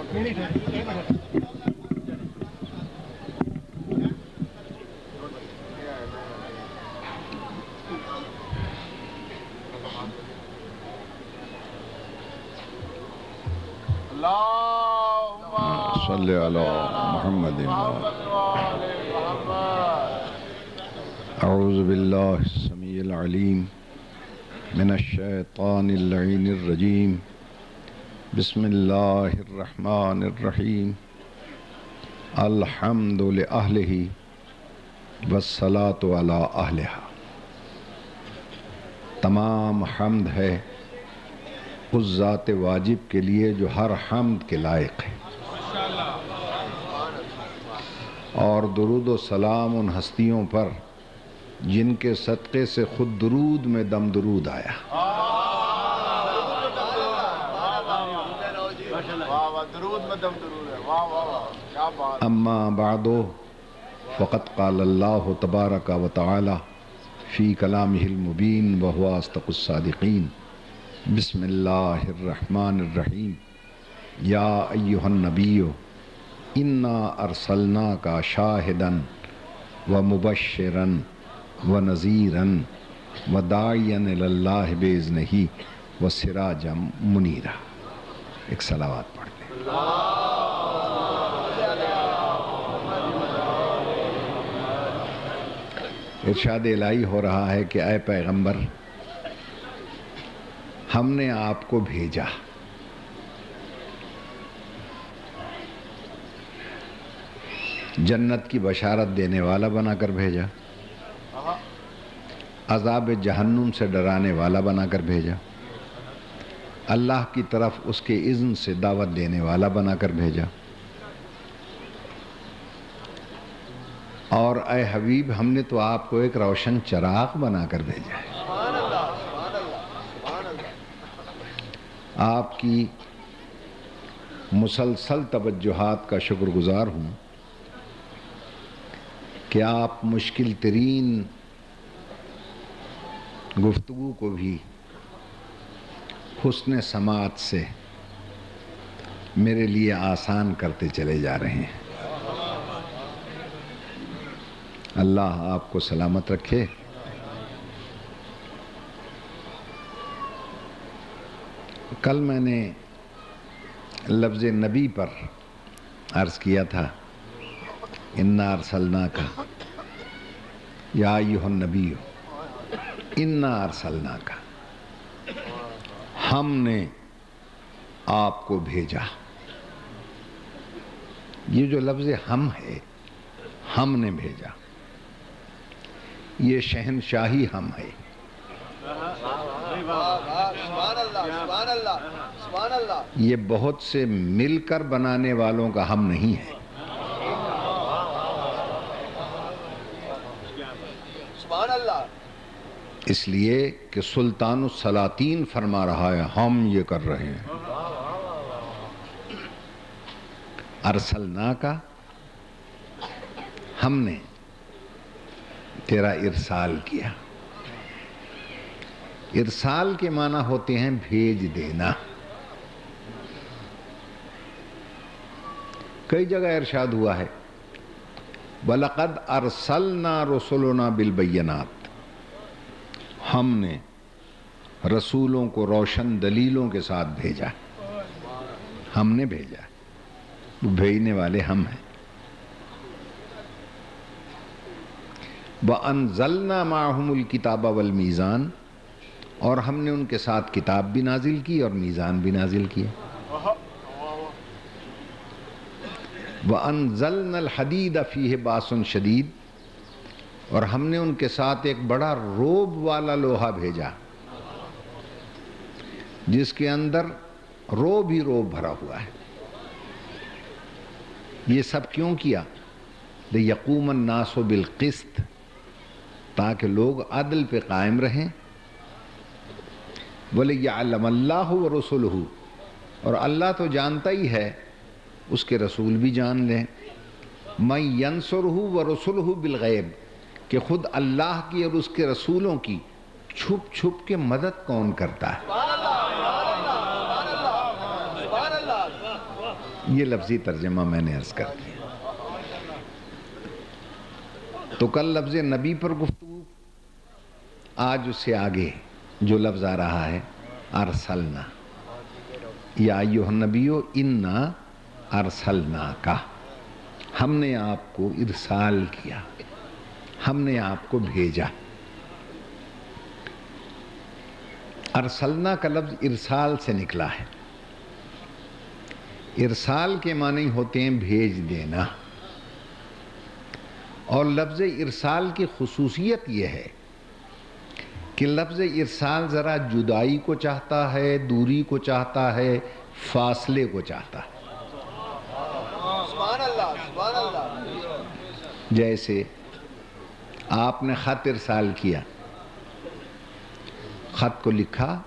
صلی علی محمد اعوذ باللہ السمیع العلیم من الشیطان اللعین الرجیم بسم اللہ الرحمن الرحیم الحمد لأہلہ والصلاة علی اہلہا۔ تمام حمد ہے اس ذات واجب کے لیے جو ہر حمد کے لائق ہے، اور درود و سلام ان ہستیوں پر جن کے صدقے سے خود درود میں دم درود آیا۔ اما بعد فقد قال اللہ تبارک و تعالی فی کلامہ المبین وہو اصدق الصادقین۔ بسم اللہ الرحمن الرحیم۔ یا ایہا النبی انا ارسلناک شاہدا ومبشرا ونذیرا وداعیا الی اللہ باذنہ وسراجا منیرا۔ ایک صلوات پڑھ لیں۔ ارشاد الہی ہو رہا ہے کہ اے پیغمبر، ہم نے آپ کو بھیجا جنت کی بشارت دینے والا بنا کر بھیجا، عذاب جہنم سے ڈرانے والا بنا کر بھیجا، اللہ کی طرف اس کے اذن سے دعوت دینے والا بنا کر بھیجا، اور اے حبیب ہم نے تو آپ کو ایک روشن چراغ بنا کر بھیجا ہے۔ آپ کی مسلسل توجہات کا شکر گزار ہوں کہ آپ مشکل ترین گفتگو کو بھی حسن سماعت سے میرے لیے آسان کرتے چلے جا رہے ہیں۔ اللہ آپ کو سلامت رکھے۔ کل میں نے لفظ نبی پر عرض کیا تھا، انا ارسلناک یا ایھا النبی انا ارسلناک، ہم نے آپ کو بھیجا۔ یہ جو لفظ ہم ہے، ہم نے بھیجا، یہ شہنشاہی ہم ہے۔ یہ بہت سے مل کر بنانے والوں کا ہم نہیں ہے۔ اس لیے کہ سلطان السلاطین فرما رہا ہے ہم یہ کر رہے ہیں۔ ارسلناک، ہم نے تیرا ارسال کیا۔ ارسال کے معنی ہوتے ہیں بھیج دینا۔ کئی جگہ ارشاد ہوا ہے وَلَقَدْ أَرْسَلْنَا رُسُلُنَا بِالْبَيِّنَاتِ، ہم نے رسولوں کو روشن دلیلوں کے ساتھ بھیجا۔ ہم نے بھیجا، بھیجنے والے ہم ہیں۔ وَأَنزَلْنَا مَعَهُمُ الْكِتَابَ وَالْمِيزَانَ، اور ہم نے ان کے ساتھ کتاب بھی نازل کی اور میزان بھی نازل کیا۔ وَأَنزَلْنَا الْحَدِيدَ فِيهِ بَأْسٌ شَدِيدٌ، اور ہم نے ان کے ساتھ ایک بڑا روب والا لوہا بھیجا جس کے اندر روب ہی روب بھرا ہوا ہے۔ یہ سب کیوں کیا؟ لِيَقُومَ النَّاسُ بِالْقِسْطِ، تاکہ لوگ عدل پہ قائم رہیں۔ وَلِيَعْلَمَ اللَّهُ وَرُسُلُهُ، اور اللہ تو جانتا ہی ہے، اس کے رسول بھی جان لیں۔ مَن يَنصُرُهُ وَرُسُلُهُ بِالْغَیب، کہ خود اللہ کی اور اس کے رسولوں کی چھپ چھپ کے مدد کون کرتا ہے؟ یہ لفظی ترجمہ میں نے عرض کر دیا. تو کل لفظ نبی پر گفتگو، آج اس سے آگے جو لفظ آ رہا ہے ارسلنا، یا ایھا النبی انا ارسلناک، ہم نے آپ کو ارسال کیا، ہم نے آپ کو بھیجا. ارسلنا کا لفظ ارسال سے نکلا ہے. ارسال کے معنی ہوتے ہیں بھیج دینا، اور لفظ ارسال کی خصوصیت یہ ہے کہ لفظ ارسال ذرا جدائی کو چاہتا ہے، دوری کو چاہتا ہے، فاصلے کو چاہتا ہے. سبحان اللہ سبحان اللہ. جیسے آپ نے خط ارسال کیا، خط کو لکھا،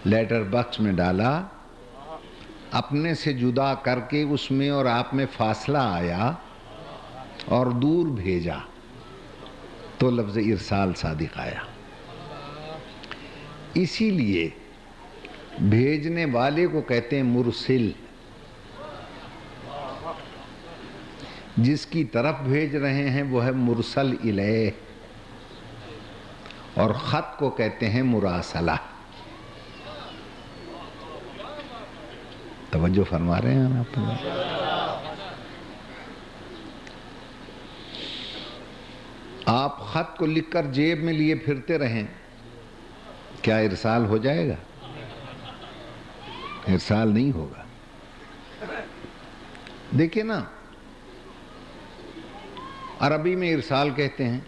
لیٹر باکس میں ڈالا، اپنے سے جدا کر کے اس میں اور آپ میں فاصلہ آیا اور دور بھیجا، تو لفظ ارسال صادق آیا. اسی لیے بھیجنے والے کو کہتے ہیں مرسل، جس کی طرف بھیج رہے ہیں وہ ہے مرسل الیہ، اور خط کو کہتے ہیں مراسلہ. توجہ فرما رہے ہیں آپ؟ آپ خط کو لکھ کر جیب میں لیے پھرتے رہیں، کیا ارسال ہو جائے گا؟ ارسال نہیں ہوگا. دیکھیں نا، عربی میں ارسال کہتے ہیں،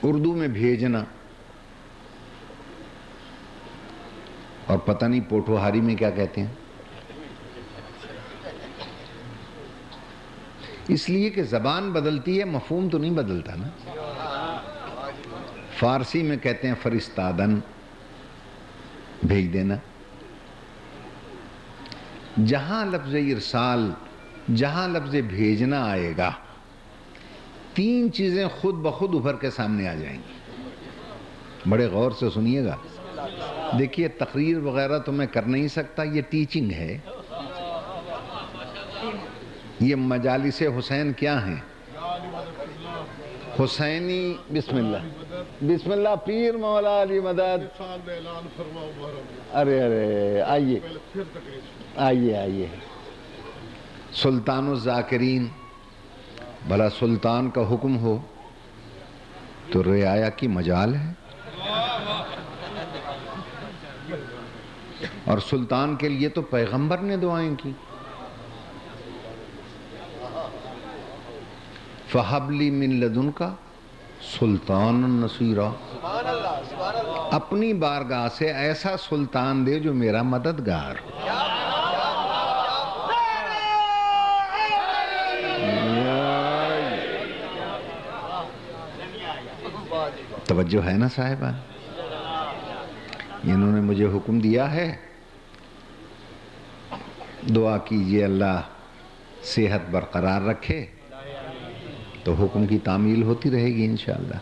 اردو میں بھیجنا، اور پتہ نہیں پوٹھوہاری میں کیا کہتے ہیں. اس لیے کہ زبان بدلتی ہے، مفہوم تو نہیں بدلتا نا. فارسی میں کہتے ہیں فرستادن، بھیج دینا. جہاں لفظ ارسال، جہاں لفظ بھیجنا آئے گا، تین چیزیں خود بخود ابھر کے سامنے آ جائیں گی. بڑے غور سے سنیے گا. دیکھیے تقریر وغیرہ تو میں کر نہیں سکتا، یہ ٹیچنگ ہے. یہ مجالس حسین کیا ہیں؟ حسینی. بسم اللہ بسم اللہ، پیر مولا علی مدد. ارے ارے آئیے آئیے آئیے. سلطان الذاکرین، بھلا سلطان کا حکم ہو تو رعایا کی مجال ہے، اور سلطان کے لیے تو پیغمبر نے دعائیں کی. فَهَبْ لِي مِن لَدُنْكَ سُلْطَانًا نَصِيرًا، اپنی بارگاہ سے ایسا سلطان دے جو میرا مددگار ہو. توجہ ہے نا صاحبان؟ انہوں نے مجھے حکم دیا ہے، دعا کیجئے اللہ صحت برقرار رکھے، تو حکم کی تعمیل ہوتی رہے گی انشاءاللہ.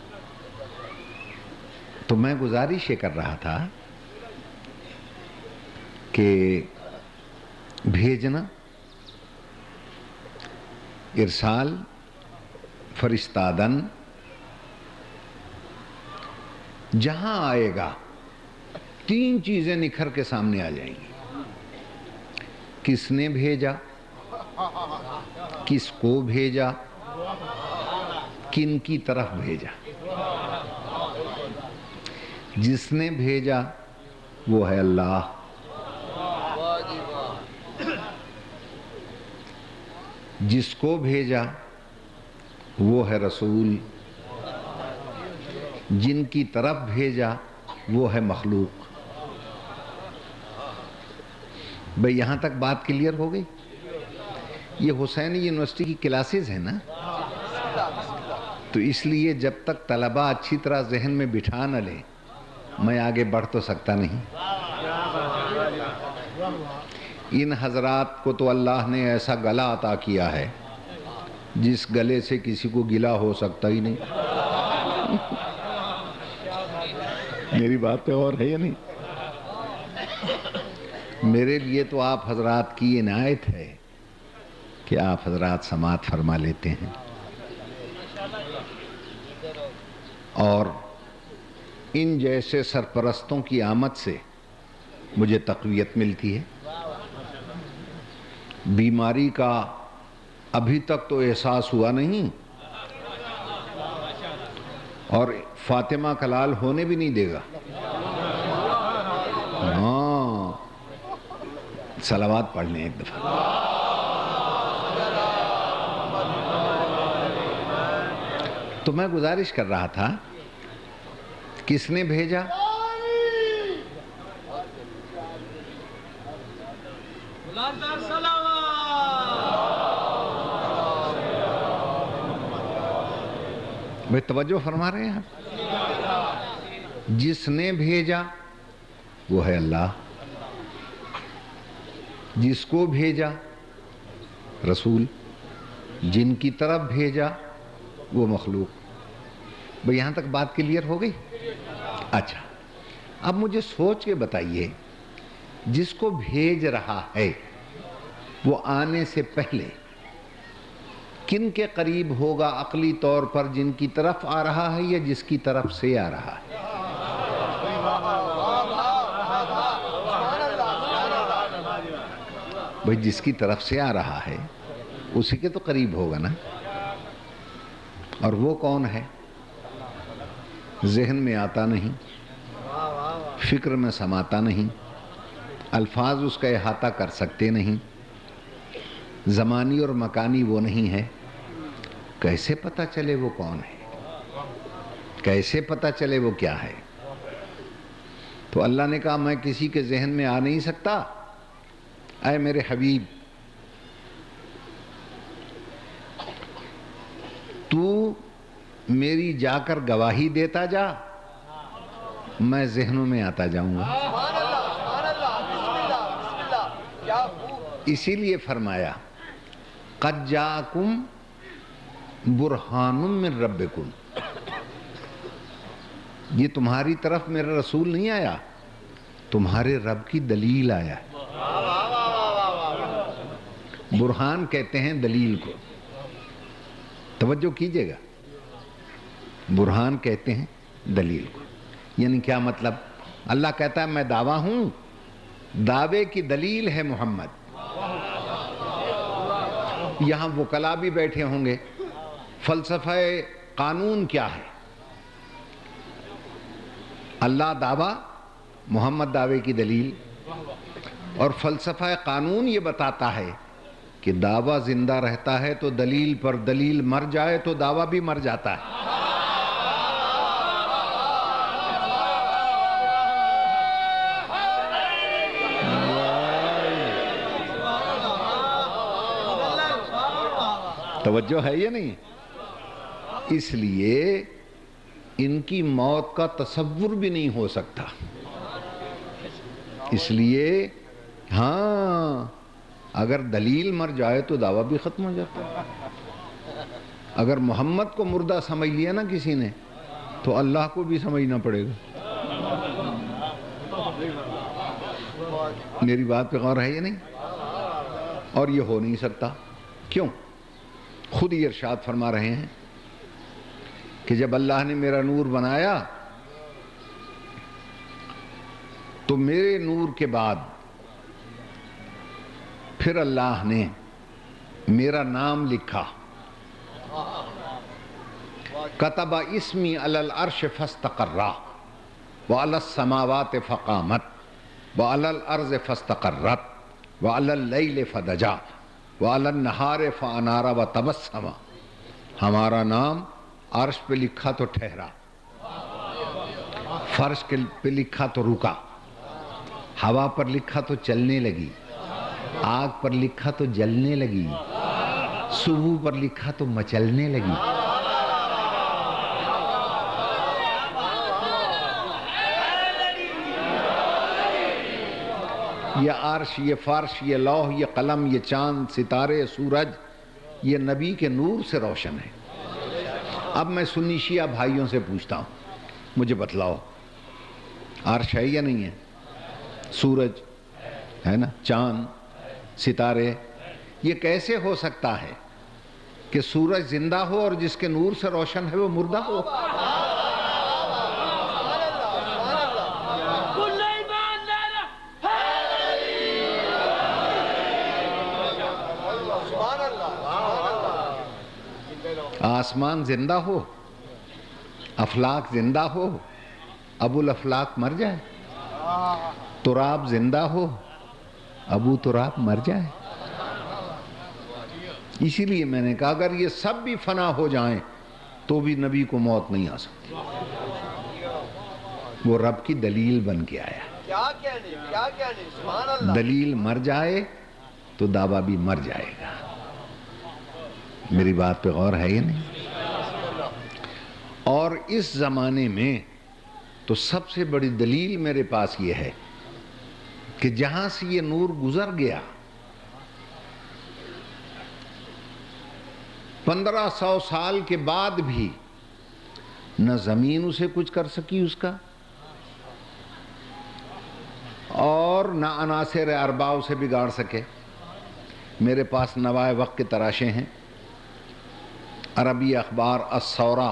تو میں گزارش یہ کر رہا تھا کہ بھیجنا، ارسال، فرستادن، جہاں آئے گا تین چیزیں نکھر کے سامنے آ جائیں گی. کس نے بھیجا، کس کو بھیجا، کن کی طرف بھیجا. جس نے بھیجا وہ ہے اللہ، جس کو بھیجا وہ ہے رسول، جن کی طرف بھیجا وہ ہے مخلوق. بھئی یہاں تک بات کلیئر ہو گئی؟ یہ حسینی یونیورسٹی کی کلاسز ہیں نا، تو اس لیے جب تک طلبہ اچھی طرح ذہن میں بٹھا نہ لیں میں آگے بڑھ تو سکتا نہیں. ان حضرات کو تو اللہ نے ایسا گلا عطا کیا ہے جس گلے سے کسی کو گلا ہو سکتا ہی نہیں. میری بات پہ اور ہے یا نہیں؟ میرے لیے تو آپ حضرات کی عنایت ہے کہ آپ حضرات سماعت فرما لیتے ہیں اور ان جیسے سرپرستوں کی آمد سے مجھے تقویت ملتی ہے. بیماری کا ابھی تک تو احساس ہوا نہیں اور فاطمہ کا لال ہونے بھی نہیں دے گا. ہاں صلوات پڑھ لیں ایک دفعہ. تو میں گزارش کر رہا تھا کس نے بھیجا؟ بھئی توجہ فرما رہے ہیں آپ؟ جس نے بھیجا وہ ہے اللہ، جس کو بھیجا رسول، جن کی طرف بھیجا وہ مخلوق. بھئی یہاں تک بات کلیئر ہو گئی؟ اچھا اب مجھے سوچ کے بتائیے جس کو بھیج رہا ہے وہ آنے سے پہلے کن کے قریب ہوگا عقلی طور پر، جن کی طرف آ رہا ہے یا جس کی طرف سے آ رہا ہے؟ بھئی جس کی طرف سے آ رہا ہے اسی کے تو قریب ہوگا نا. اور وہ کون ہے؟ ذہن میں آتا نہیں، فکر میں سماتا نہیں، الفاظ اس کا احاطہ کر سکتے نہیں، زمانی اور مکانی وہ نہیں ہے. کیسے پتہ چلے وہ کون ہے؟ کیسے پتہ چلے وہ کیا ہے؟ تو اللہ نے کہا میں کسی کے ذہن میں آ نہیں سکتا. اے میرے حبیب تو میری جا کر گواہی دیتا جا، میں ذہنوں میں آتا جاؤں گا. اسی لیے فرمایا قد جاءکم برہان من ربکم، یہ تمہاری طرف میرا رسول نہیں آیا، تمہارے رب کی دلیل آیا ہے. برہان کہتے ہیں دلیل کو، توجہ کیجئے گا. برہان کہتے ہیں دلیل کو. یعنی کیا مطلب؟ اللہ کہتا ہے میں دعویٰ ہوں، دعوے کی دلیل ہے محمد. یہاں وکلا بھی بیٹھے ہوں گے، فلسفہ قانون کیا ہے؟ اللہ دعویٰ، محمد دعوے کی دلیل. اور فلسفہ قانون یہ بتاتا ہے کہ دعویٰ زندہ رہتا ہے تو دلیل پر دلیل، مر جائے تو دعویٰ بھی مر جاتا ہے. توجہ ہے یہ نہیں؟ اس لیے ان کی موت کا تصور بھی نہیں ہو سکتا. اس لیے ہاں اگر دلیل مر جائے تو دعویٰ بھی ختم ہو جاتا ہے. اگر محمد کو مردہ سمجھ لیا نا کسی نے تو اللہ کو بھی سمجھنا پڑے گا. میری بات پہ غور ہے یہ نہیں؟ اور یہ ہو نہیں سکتا. کیوں؟ خود ہی ارشاد فرما رہے ہیں کہ جب اللہ نے میرا نور بنایا تو میرے نور کے بعد پھر اللہ نے میرا نام لکھا. کتب اسمی علی العرش فاستقر وعلی السماوات فقامت وعلی الارض فاستقرت وعلی اللیل فدجا وعلی النہار فانار وتبسم. ہمارا نام عرش پہ لکھا تو ٹھہرا، فرش پہ لکھا تو رکا، ہوا پر لکھا تو چلنے لگی، آگ پر لکھا تو جلنے لگی، صبح پر لکھا تو مچلنے لگی. یہ عرش، یہ فرش، یہ لوح، یہ قلم، یہ چاند، ستارے، سورج، یہ نبی کے نور سے روشن ہے. اب میں سنی شیعہ بھائیوں سے پوچھتا ہوں، مجھے بتلاؤ عرش ہے یا نہیں ہے؟ سورج، ہے نا، چاند، ستارے، یہ کیسے ہو سکتا ہے کہ سورج زندہ ہو اور جس کے نور سے روشن ہے وہ مردہ ہو؟ آسمان زندہ ہو، افلاک زندہ ہو، ابو الافلاک مر جائے، تراب زندہ ہو، ابو تراب مر جائے۔ اسی لیے میں نے کہا اگر یہ سب بھی فنا ہو جائیں تو بھی نبی کو موت نہیں آ سکتی۔ وہ رب کی دلیل بن کے آیا۔ کیا کہنے سبحان اللہ۔ دلیل مر جائے تو دعویٰ بھی مر جائے گا۔ میری بات پہ غور ہے یا نہیں؟ اور اس زمانے میں تو سب سے بڑی دلیل میرے پاس یہ ہے کہ جہاں سے یہ نور گزر گیا 1500 سال کے بعد بھی نہ زمین اسے کچھ کر سکی اس کا، اور نہ عناصر اربع اسے بگاڑ سکے۔ میرے پاس نوائے وقت کے تراشے ہیں، عربی اخبار الثورہ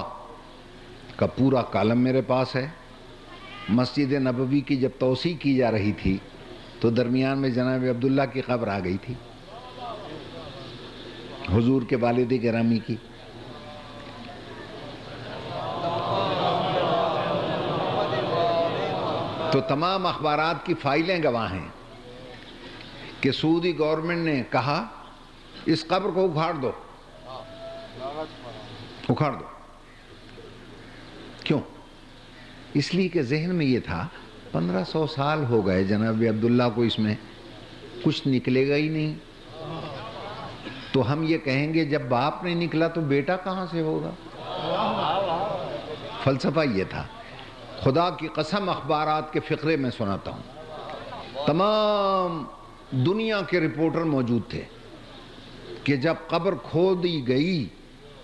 کا پورا کالم میرے پاس ہے۔ مسجد نبوی کی جب توسیع کی جا رہی تھی تو درمیان میں جناب عبداللہ کی قبر آ گئی تھی، حضور کے والد گرامی کی۔ تو تمام اخبارات کی فائلیں گواہ ہیں کہ سعودی گورنمنٹ نے کہا اس قبر کو اکھاڑ دو، اکھاڑ دو۔ کیوں؟ اس لیے کہ ذہن میں یہ تھا 1500 سال ہو گئے جناب عبداللہ کو، اس میں کچھ نکلے گا ہی نہیں، تو ہم یہ کہیں گے جب باپ نہیں نکلا تو بیٹا کہاں سے ہوگا؟ فلسفہ یہ تھا۔ خدا کی قسم اخبارات کے فقرے میں سناتا ہوں، تمام دنیا کے رپورٹر موجود تھے کہ جب قبر کھودی گئی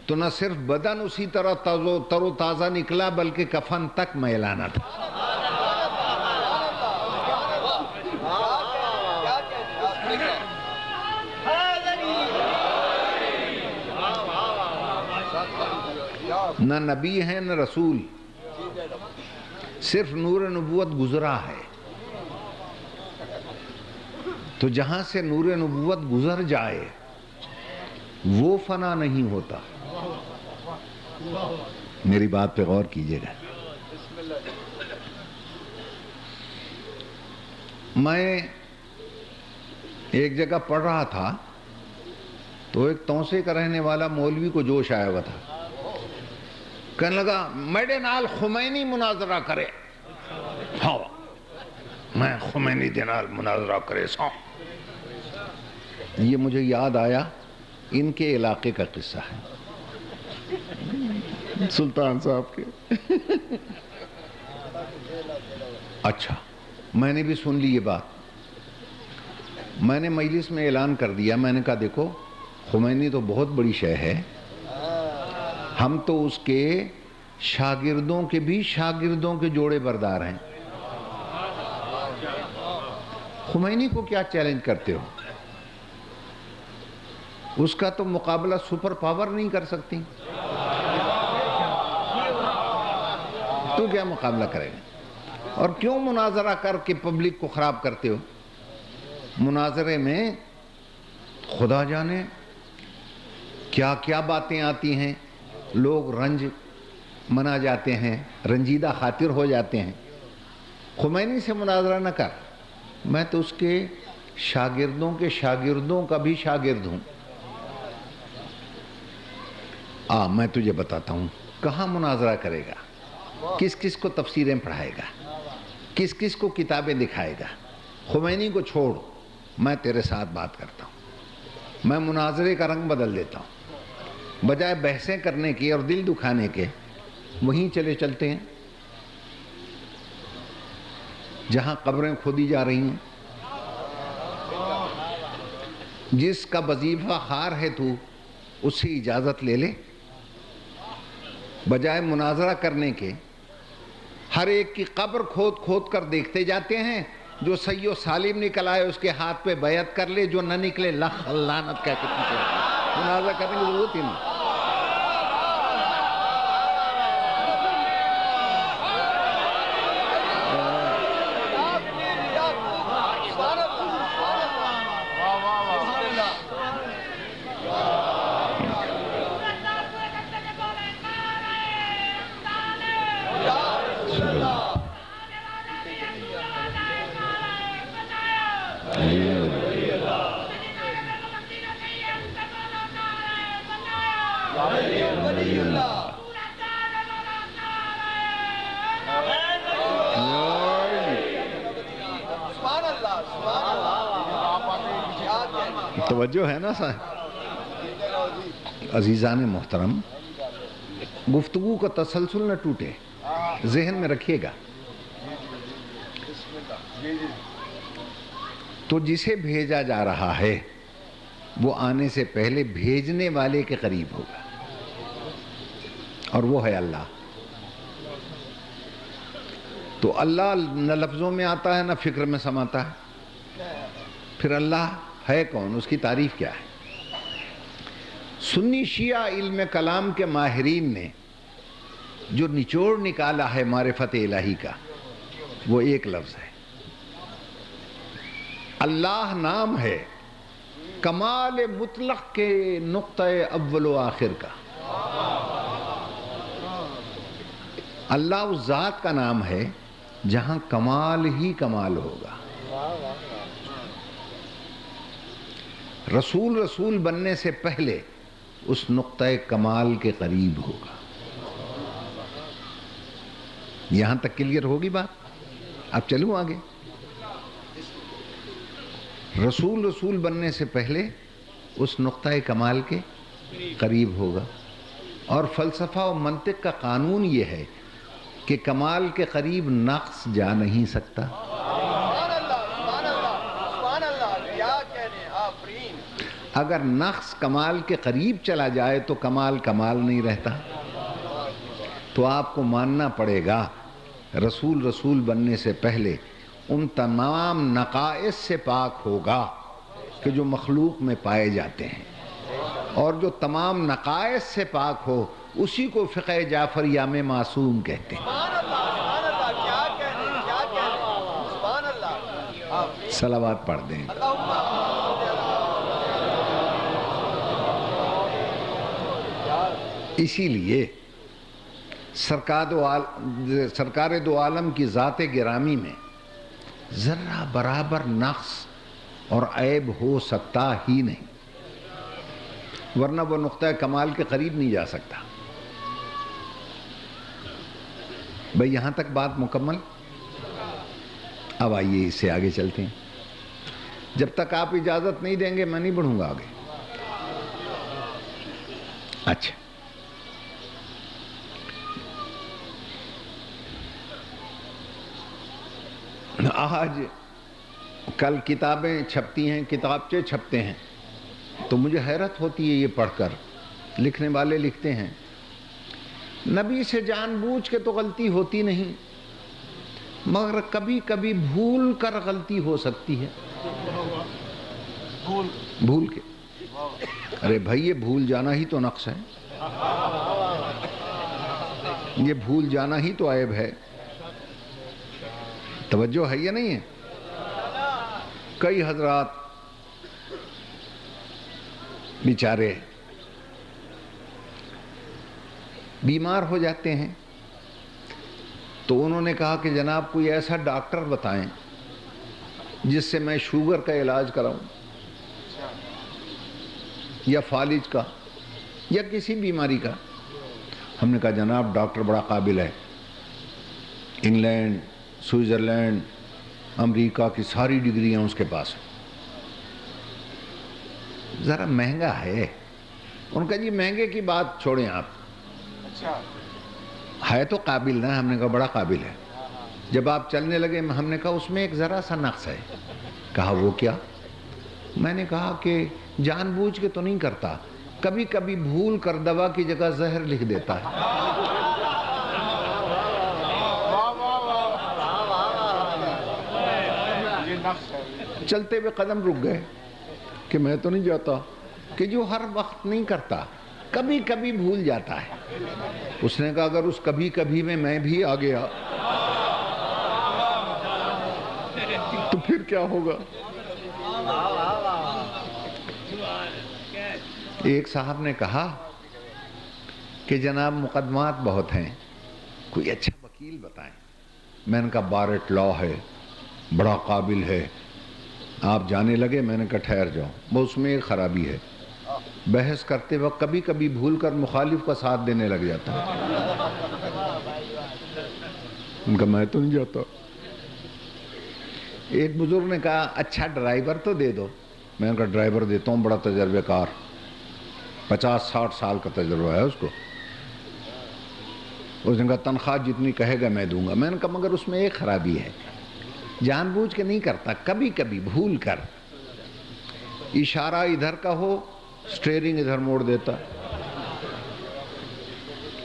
تو نہ صرف بدن اسی طرح تر و تازہ نکلا بلکہ کفن تک میلانہ تھا۔ نہ نبی ہے نہ رسول، صرف نور نبوت گزرا ہے۔ تو جہاں سے نور نبوت گزر جائے وہ فنا نہیں ہوتا۔ میری بات پہ غور کیجیے گا۔ میں ایک جگہ پڑھ رہا تھا تو ایک تونسے کا رہنے والا مولوی کو جوش آیا ہوا تھا، کہنے لگا میرے نال خمینی مناظرہ کرے۔ ہاں میں خمینی دے نال مناظرہ کرے سا۔ یہ مجھے یاد آیا ان کے علاقے کا قصہ ہے، سلطان صاحب کے۔ اچھا میں نے بھی سن لی یہ بات، میں نے مجلس میں اعلان کر دیا، میں نے کہا دیکھو خمینی تو بہت بڑی شے ہے، ہم تو اس کے شاگردوں کے بھی شاگردوں کے جوڑے بردار ہیں، خمینی کو کیا چیلنج کرتے ہو؟ اس کا تو مقابلہ سپر پاور نہیں کر سکتی، تو کیا مقابلہ کرے گا؟ اور کیوں مناظرہ کر کے پبلک کو خراب کرتے ہو؟ مناظرے میں خدا جانے کیا کیا باتیں آتی ہیں، لوگ رنج منا جاتے ہیں، رنجیدہ خاطر ہو جاتے ہیں۔ خمینی سے مناظرہ نہ کر، میں تو اس کے شاگردوں کے شاگردوں کا بھی شاگرد ہوں۔ میں تجھے بتاتا ہوں کہاں مناظرہ کرے گا، کس کس کو تفسیریں پڑھائے گا، کس کس کو کتابیں دکھائے گا۔ خمینی کو چھوڑ، میں تیرے ساتھ بات کرتا ہوں، میں مناظرے کا رنگ بدل دیتا ہوں، بجائے بحثیں کرنے کے اور دل دکھانے کے وہیں چلے چلتے ہیں جہاں قبریں کھودی جا رہی ہیں۔ جس کا وظیفہ خوار ہے تو اس سے اجازت لے لے، بجائے مناظرہ کرنے کے ہر ایک کی قبر کھود کھود کر دیکھتے جاتے ہیں جو سی و سالم نکل آئے اس کے ہاتھ پہ بیعت کر لے، جو نہ نکلے لخ لعنت کہہ کے پیچھے منازعہ کرنے کی ضرورت ہی نہیں۔ توجہ ہے نا صاحب؟ عزیزان محترم، گفتگو کا تسلسل نہ ٹوٹے، ذہن میں رکھیے گا۔ تو جسے بھیجا جا رہا ہے وہ آنے سے پہلے بھیجنے والے کے قریب ہوگا، اور وہ ہے اللہ۔ تو اللہ نہ لفظوں میں آتا ہے نہ فکر میں سماتا ہے، پھر اللہ ہے کون، اس کی تعریف کیا ہے؟ سنی شیعہ علم کلام کے ماہرین نے جو نچوڑ نکالا ہے معرفت الہی کا، وہ ایک لفظ ہے۔ اللہ نام ہے کمال مطلق کے نقطہ اول و آخر کا۔ اللہ اس ذات کا نام ہے جہاں کمال ہی کمال ہوگا۔ رسول بننے سے پہلے اس نقطہ کمال کے قریب ہوگا۔ یہاں تک کلیئر ہوگی بات؟ اب چلوں آگے۔ رسول بننے سے پہلے اس نقطہ کمال کے قریب ہوگا، اور فلسفہ و منطق کا قانون یہ ہے کہ کمال کے قریب نقص جا نہیں سکتا۔ اگر نقص کمال کے قریب چلا جائے تو کمال کمال نہیں رہتا۔ تو آپ کو ماننا پڑے گا رسول بننے سے پہلے ان تمام نقائص سے پاک ہوگا کہ جو مخلوق میں پائے جاتے ہیں، اور جو تمام نقائص سے پاک ہو اسی کو فقہ جعفریہ میں معصوم کہتے ہیں۔ صلوات پڑھ دیں۔ اسی لیے سرکار دو عالم کی ذات گرامی میں ذرہ برابر نقص اور عیب ہو سکتا ہی نہیں، ورنہ وہ نقطہ کمال کے قریب نہیں جا سکتا۔ بھئی یہاں تک بات مکمل؟ اب آئیے اس سے آگے چلتے ہیں۔ جب تک آپ اجازت نہیں دیں گے میں نہیں بڑھوں گا آگے۔ اچھا، آج کل کتابیں چھپتی ہیں، کتابچے چھپتے ہیں، تو مجھے حیرت ہوتی ہے یہ پڑھ کر۔ لکھنے والے لکھتے ہیں نبی سے جان بوجھ کے تو غلطی ہوتی نہیں، مگر کبھی کبھی بھول کر غلطی ہو سکتی ہے۔ بھول کے؟ ارے بھائی یہ بھول جانا ہی تو نقص ہے، یہ بھول جانا ہی تو عیب ہے۔ توجہ ہے یا نہیں ہے؟ کئی حضرات بیچارے بیمار ہو جاتے ہیں، تو انہوں نے کہا کہ جناب کوئی ایسا ڈاکٹر بتائیں جس سے میں شوگر کا علاج کراؤں یا فالج کا یا کسی بیماری کا۔ ہم نے کہا جناب ڈاکٹر بڑا قابل ہے، انگلینڈ، سوئٹزرلینڈ، امریکہ کی ساری ڈگریاں اس کے پاس ہیں، ذرا مہنگا ہے۔ ان کا جی مہنگے کی بات چھوڑیں آپ، ہے تو قابل نا؟ ہم نے کہا بڑا قابل ہے۔ جب آپ چلنے لگے ہم نے کہا اس میں ایک ذرا سا نقص ہے۔ کہا وہ کیا؟ میں نے کہا کہ جان بوجھ کے تو نہیں کرتا، کبھی کبھی بھول کر دوا کی جگہ زہر لکھ دیتا ہے۔ چلتے ہوئے قدم رک گئے کہ میں تو نہیں جاتا، کہ جو ہر وقت نہیں کرتا، کبھی کبھی بھول جاتا ہے۔ اس نے کہا اگر اس کبھی کبھی میں بھی آ گیا تو پھر کیا ہوگا؟ ایک صاحب نے کہا کہ جناب مقدمات بہت ہیں، کوئی اچھا وکیل بتائیں۔ میں نے کہا بارٹ لا ہے، بڑا قابل ہے، آپ جانے لگے۔ میں نے کہا ٹھہر جاؤ، وہ اس میں ایک خرابی ہے، بحث کرتے وقت کبھی کبھی بھول کر مخالف کا ساتھ دینے لگ جاتا ہے۔ ان کا میں تو نہیں جاتا۔ ایک بزرگ نے کہا اچھا ڈرائیور تو دے دو۔ میں نے کہا ڈرائیور دیتا ہوں، بڑا تجربے کار، 50-60 سال کا تجربہ ہے اس کو۔ اس نے کہا تنخواہ جتنی کہے گا میں دوں گا۔ میں نے کہا مگر اس میں ایک خرابی ہے، جان بوجھ کے نہیں کرتا، کبھی کبھی بھول کر اشارہ ادھر کا ہو، سٹیئرنگ ادھر موڑ دیتا۔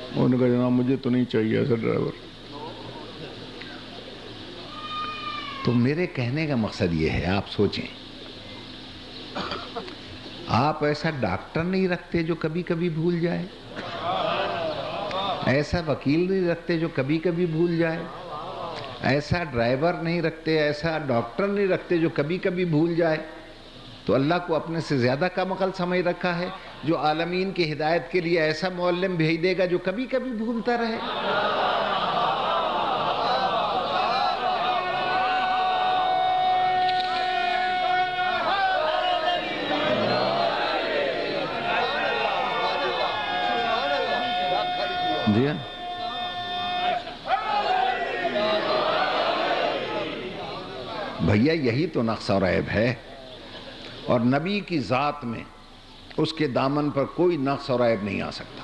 انہوں نے کہا جناب مجھے تو نہیں چاہیے ایسا ڈرائیور۔ تو میرے کہنے کا مقصد یہ ہے، آپ سوچیں، آپ ایسا ڈاکٹر نہیں رکھتے جو کبھی کبھی بھول جائے، ایسا وکیل نہیں رکھتے جو کبھی کبھی بھول جائے، ایسا ڈرائیور نہیں رکھتے، ایسا ڈاکٹر نہیں رکھتے جو کبھی کبھی بھول جائے۔ تو اللہ کو اپنے سے زیادہ کم عقل سمجھ رکھا ہے جو عالمین کی ہدایت کے لیے ایسا معلم بھیج دے گا جو کبھی کبھی بھولتا رہے۔ جی ہاں، بھیا یہی تو نقص اور عیب ہے، اور نبی کی ذات میں اس کے دامن پر کوئی نقص اور عیب نہیں آ سکتا۔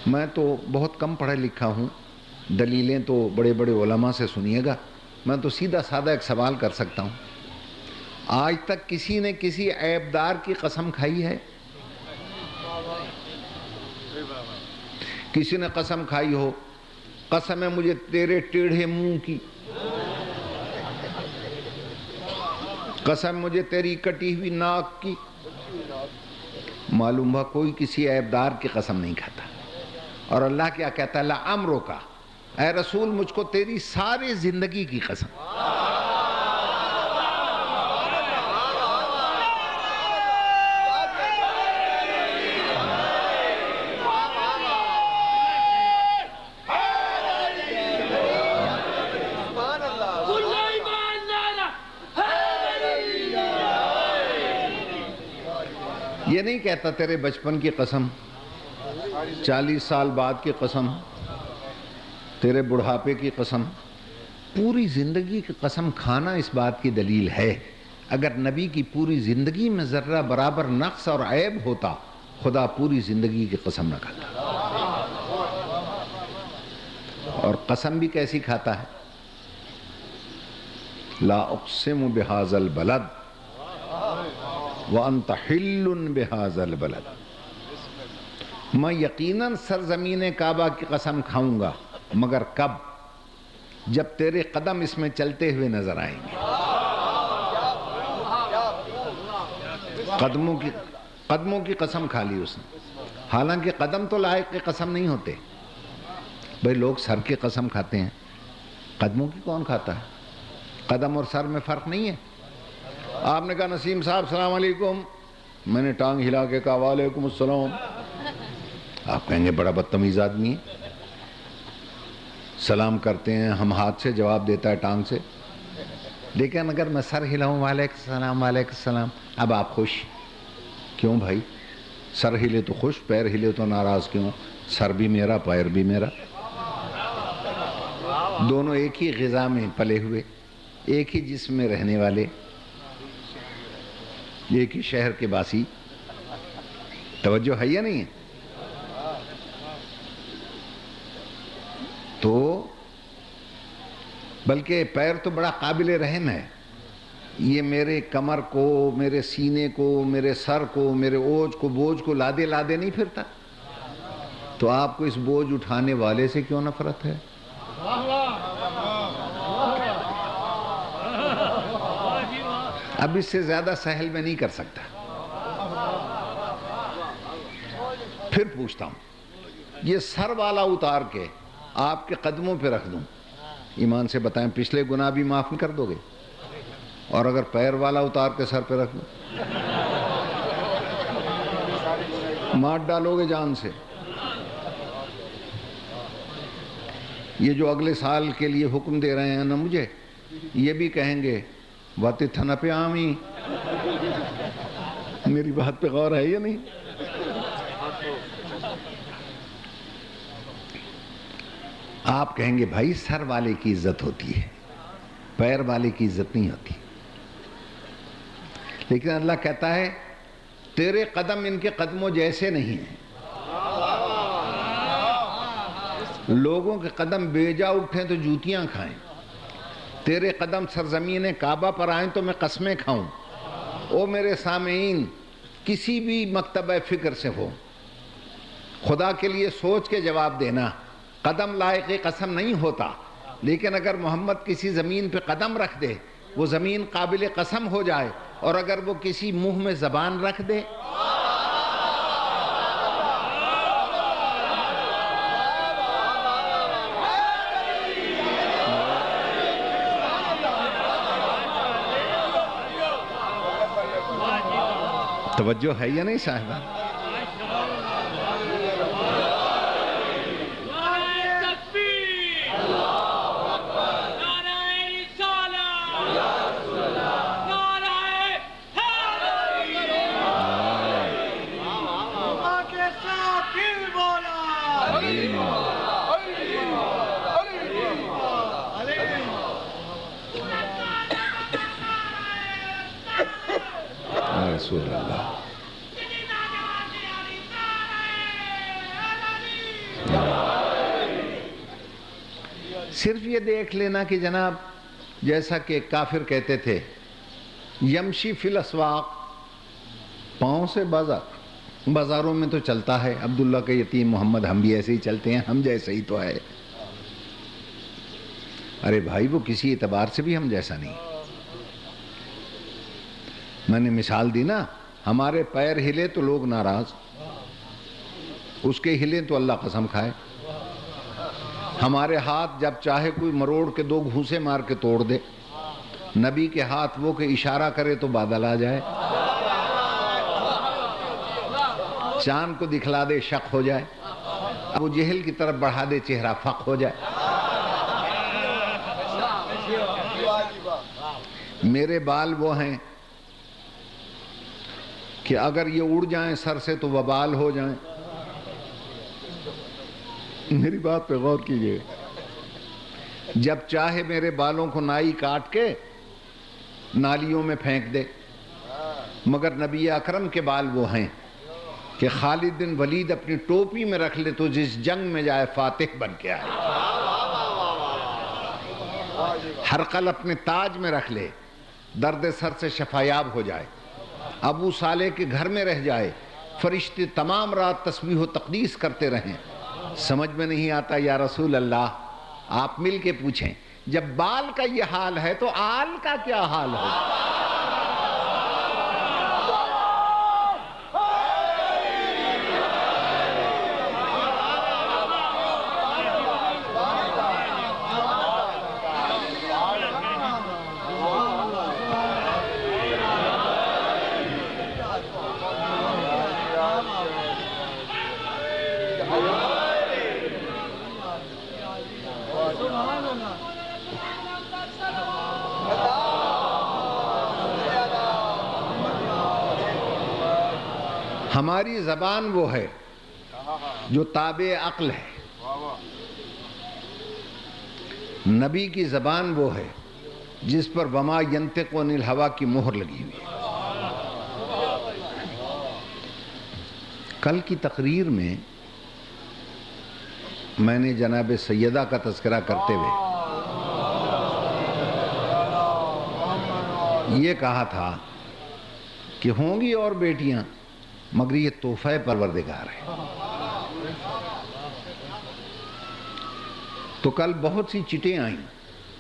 میں تو بہت کم پڑھا لکھا ہوں، دلیلیں تو بڑے بڑے علماء سے سنیے گا، میں تو سیدھا سادہ ایک سوال کر سکتا ہوں۔ آج تک کسی نے کسی عیب دار کی قسم کھائی ہے؟ کسی نے قسم کھائی ہو، قسم ہے مجھے تیرے ٹیڑھے منہ کی، قسم مجھے تیری کٹی ہوئی ناک کی؟ معلوم ہوا کوئی کسی عیب دار کی قسم نہیں کھاتا۔ اور اللہ کیا کہتا ہے؟ لعمرک، اے رسول مجھ کو تیری ساری زندگی کی قسم۔ یہ نہیں کہتا تیرے بچپن کی قسم، 40 سال بعد کی قسم، تیرے بڑھاپے کی قسم، پوری زندگی کی قسم کھانا اس بات کی دلیل ہے۔ اگر نبی کی پوری زندگی میں ذرہ برابر نقص اور عیب ہوتا، خدا پوری زندگی کی قسم نہ کھاتا۔ اور قسم بھی کیسی کھاتا ہے؟ لا اقسم بہذا البلد وانت حل بہذا البلد، میں یقیناً سرزمین کعبہ کی قسم کھاؤں گا، مگر کب؟ جب تیرے قدم اس میں چلتے ہوئے نظر آئیں گے۔ قدموں کی قسم کھا لی اس نے، حالانکہ قدم تو لائق کی قسم نہیں ہوتے۔ بھئی لوگ سر کی قسم کھاتے ہیں، قدموں کی کون کھاتا ہے؟ قدم اور سر میں فرق نہیں ہے۔ آپ نے کہا نسیم صاحب السلام علیکم، میں نے ٹانگ ہلا کے کہا وعلیکم السلام، آپ کہیں گے بڑا بدتمیز آدمی ہے، سلام کرتے ہیں ہم ہاتھ سے، جواب دیتا ہے ٹانگ سے۔ لیکن اگر میں سر ہلاؤں وعلیکم السلام وعلیکم السلام، اب آپ خوش کیوں بھائی؟ سر ہلے تو خوش، پیر ہلے تو ناراض کیوں؟ سر بھی میرا، پیر بھی میرا، دونوں ایک ہی غذا میں پلے ہوئے، ایک ہی جسم میں رہنے والے، ایک ہی شہر کے باسی۔ توجہ ہے یا نہیں ہے؟ تو بلکہ پیر تو بڑا قابل رحم ہے، یہ میرے کمر کو، میرے سینے کو، میرے سر کو، میرے اوج کو، بوجھ کو لادے لادے نہیں پھرتا، تو آپ کو اس بوجھ اٹھانے والے سے کیوں نفرت ہے؟ اب اس سے زیادہ سہل میں نہیں کر سکتا. پھر پوچھتا ہوں، یہ سر والا اتار کے آپ کے قدموں پہ رکھ دوں، ایمان سے بتائیں پچھلے گناہ بھی معاف کر دو گے؟ اور اگر پیر والا اتار کے سر پہ رکھ دوں، مار ڈالو گے جان سے. یہ جو اگلے سال کے لیے حکم دے رہے ہیں نا مجھے، یہ بھی کہیں گے واتی تھنا پہ آمی. میری بات پہ غور ہے یا نہیں؟ آپ کہیں گے بھائی سر والے کی عزت ہوتی ہے، پیر والے کی عزت نہیں ہوتی. لیکن اللہ کہتا ہے تیرے قدم ان کے قدموں جیسے نہیں ہیں. لوگوں کے قدم بیجا اٹھیں تو جوتیاں کھائیں، تیرے قدم سرزمین کعبہ پر آئیں تو میں قسمیں کھاؤں. او میرے سامعین، کسی بھی مکتبہ فکر سے ہو، خدا کے لیے سوچ کے جواب دینا. قدم لائق قسم نہیں ہوتا، لیکن اگر محمد کسی زمین پہ قدم رکھ دے وہ زمین قابل قسم ہو جائے، اور اگر وہ کسی منہ میں زبان رکھ دے توجہ ہے یا نہیں صاحبہ؟ رسول اللہ صرف یہ دیکھ لینا کہ جناب جیسا کہ کافر کہتے تھے یمشی فی الاسواق، پاؤں سے بازاروں میں تو چلتا ہے. عبداللہ کا یتیم محمد، ہم بھی ایسے ہی چلتے ہیں، ہم جیسے ہی تو ہے. ارے بھائی وہ کسی اعتبار سے بھی ہم جیسا نہیں. میں نے مثال دی نا، ہمارے پیر ہلے تو لوگ ناراض، اس کے ہلے تو اللہ قسم کھائے. ہمارے ہاتھ جب چاہے کوئی مروڑ کے 2 گھوسے مار کے توڑ دے، نبی کے ہاتھ وہ کہ اشارہ کرے تو بادل آ جائے، چاند کو دکھلا دے شق ہو جائے، ابو جہل کی طرف بڑھا دے چہرہ فق ہو جائے. میرے بال وہ ہیں کہ اگر یہ اڑ جائیں سر سے تو وبال ہو جائیں. میری بات پہ غور کیجئے. جب چاہے میرے بالوں کو نائی کاٹ کے نالیوں میں پھینک دے، مگر نبی اکرم کے بال وہ ہیں کہ خالد بن ولید اپنی ٹوپی میں رکھ لے تو جس جنگ میں جائے فاتح بن کے آئے. ہرقل اپنے تاج میں رکھ لے، درد سر سے شفایاب ہو جائے. ابو صالح کے گھر میں رہ جائے، فرشتے تمام رات تسبیح و تقدیس کرتے رہیں. سمجھ میں نہیں آتا یا رسول اللہ؟ آپ مل کے پوچھیں، جب بال کا یہ حال ہے تو آل کا کیا حال ہوگا؟ ہماری زبان وہ ہے جو تابع عقل ہے، نبی کی زبان وہ ہے جس پر وما ینطق عن الہویٰ کی مہر لگی ہوئی ہے. کل کی تقریر میں میں نے جناب سیدہ کا تذکرہ کرتے ہوئے یہ کہا تھا کہ ہوں گی اور بیٹیاں، مگر یہ تحفہ پروردگار ہے. تو کل بہت سی چٹیں آئیں،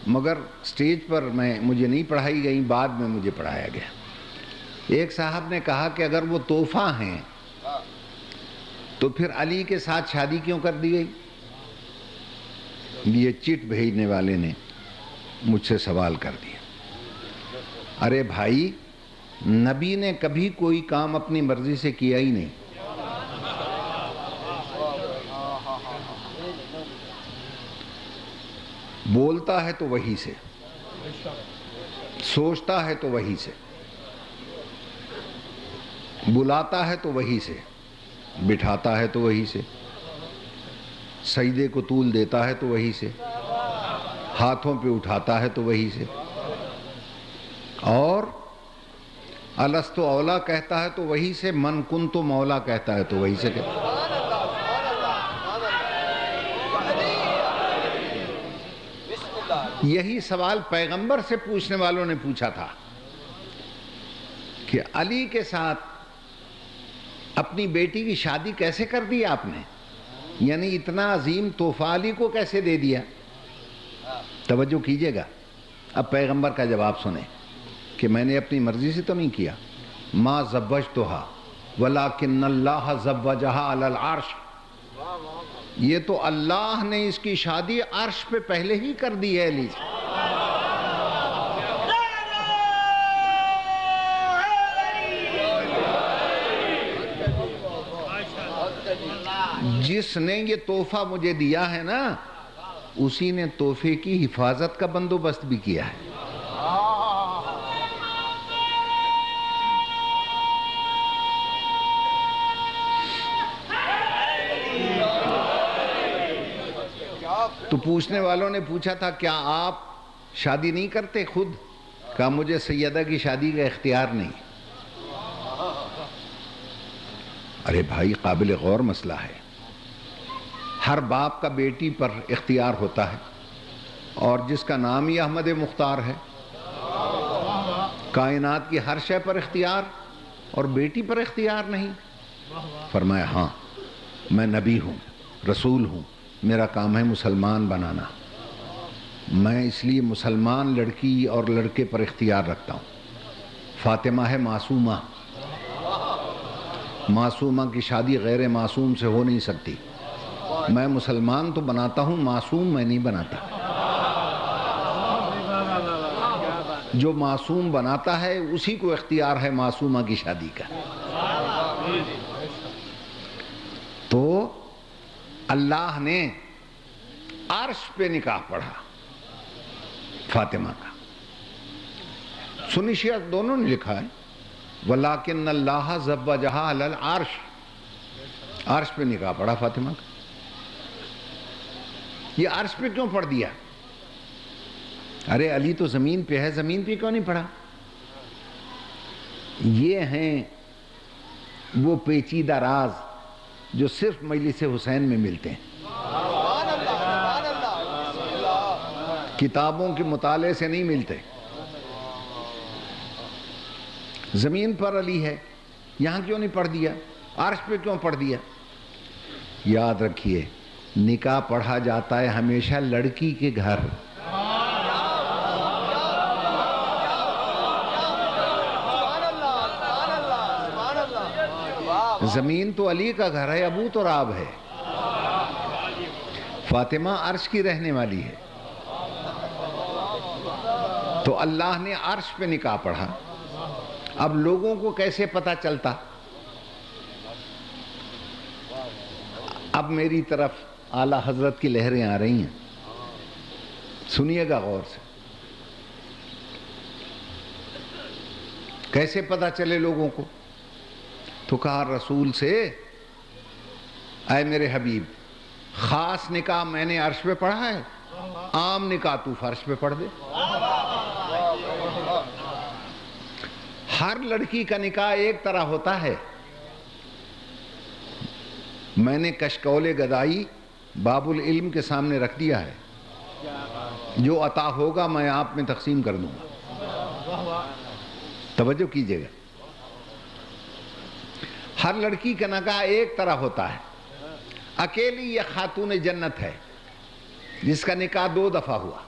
مگر سٹیج پر مجھے نہیں پڑھائی گئیں، بعد میں مجھے پڑھایا گیا. ایک صاحب نے کہا کہ اگر وہ تحفہ ہیں تو پھر علی کے ساتھ شادی کیوں کر دی گئی؟ یہ چٹ بھیجنے والے نے مجھ سے سوال کر دیا۔ ارے بھائی، نبی نے کبھی کوئی کام اپنی مرضی سے کیا ہی نہیں۔ بولتا ہے تو وہی سے، سوچتا ہے تو وہی سے، بلاتا ہے تو وہی سے، بٹھاتا ہے تو وہی سے، سجدے کو طول دیتا ہے تو وہی سے، ہاتھوں پہ اٹھاتا ہے تو وہی سے، اور الست اولا کہتا ہے تو وہی سے، من کنت مولا کہتا ہے تو وہی سے کہتا ہے۔ یہی سوال پیغمبر سے پوچھنے والوں نے پوچھا تھا کہ علی کے ساتھ اپنی بیٹی کی شادی کیسے کر دی آپ نے؟ یعنی اتنا عظیم تحفہ علی کو کیسے دے دیا؟ توجہ کیجئے گا، اب پیغمبر کا جواب سنیں کہ میں نے اپنی مرضی سے تو نہیں کیا۔ ما زوجتها ولکن اللہ زوجہا علی العرش، یہ تو اللہ نے اس کی شادی عرش پہ پہلے ہی کر دی ہے علی سے۔ جس نے یہ تحفہ مجھے دیا ہے نا، اسی نے تحفے کی حفاظت کا بندوبست بھی کیا ہے۔ تو پوچھنے والوں نے پوچھا تھا کیا آپ شادی نہیں کرتے خود؟ کہا مجھے سیدہ کی شادی کا اختیار نہیں۔ ارے بھائی، قابل غور مسئلہ ہے۔ ہر باپ کا بیٹی پر اختیار ہوتا ہے، اور جس کا نام ہی احمد مختار ہے، کائنات کی ہر شے پر اختیار اور بیٹی پر اختیار نہیں۔ فرمایا ہاں، میں نبی ہوں، رسول ہوں، میرا کام ہے مسلمان بنانا، میں اس لیے مسلمان لڑکی اور لڑکے پر اختیار رکھتا ہوں۔ فاطمہ ہے معصومہ، معصومہ کی شادی غیر معصوم سے ہو نہیں سکتی۔ میں مسلمان تو بناتا ہوں، معصوم میں نہیں بناتا۔ جو معصوم بناتا ہے اسی کو اختیار ہے معصومہ کی شادی کا۔ تو اللہ نے عرش پہ نکاح پڑھا فاطمہ کا۔ سنی شیعہ دونوں نے لکھا ہے وَلَٰكِنَّ اللَّهَ زَوَّجَهَا عَلَى الْعَرْشِ، عرش پہ نکاح پڑھا فاطمہ کا۔ یہ عرش پہ کیوں پڑھ دیا؟ ارے علی تو زمین پہ ہے، زمین پہ کیوں نہیں پڑھا؟ یہ ہیں وہ پیچیدہ راز جو صرف مجلس حسین میں ملتے ہیں، کتابوں کے مطالعے سے نہیں ملتے۔ زمین پر علی ہے، یہاں کیوں نہیں پڑھ دیا؟ عرش پہ کیوں پڑھ دیا؟ یاد رکھیے، نکاح پڑھا جاتا ہے ہمیشہ لڑکی کے گھر۔ زمین تو علی کا گھر ہے، ابو تراب ہے، فاطمہ عرش کی رہنے والی ہے۔ تو اللہ نے عرش پہ نکاح پڑھا۔ اب لوگوں کو کیسے پتا چلتا؟ اب میری طرف اعلیٰ حضرت کی لہریں آ رہی ہیں، سنیے گا غور سے۔ کیسے پتا چلے لوگوں کو؟ تو کہا رسول سے، اے میرے حبیب، خاص نکاح میں نے عرش پہ پڑھا ہے، عام نکاح تو فرش پہ پڑھ دے۔ ہر لڑکی کا نکاح ایک طرح ہوتا ہے۔ میں نے کشکول گدائی باب العلم کے سامنے رکھ دیا ہے، جو عطا ہوگا میں آپ میں تقسیم کر دوں گا۔ توجہ کیجئے گا، ہر لڑکی کا نکاح ایک طرح ہوتا ہے۔ اکیلی یہ خاتون جنت ہے جس کا نکاح 2 دفعہ ہوا،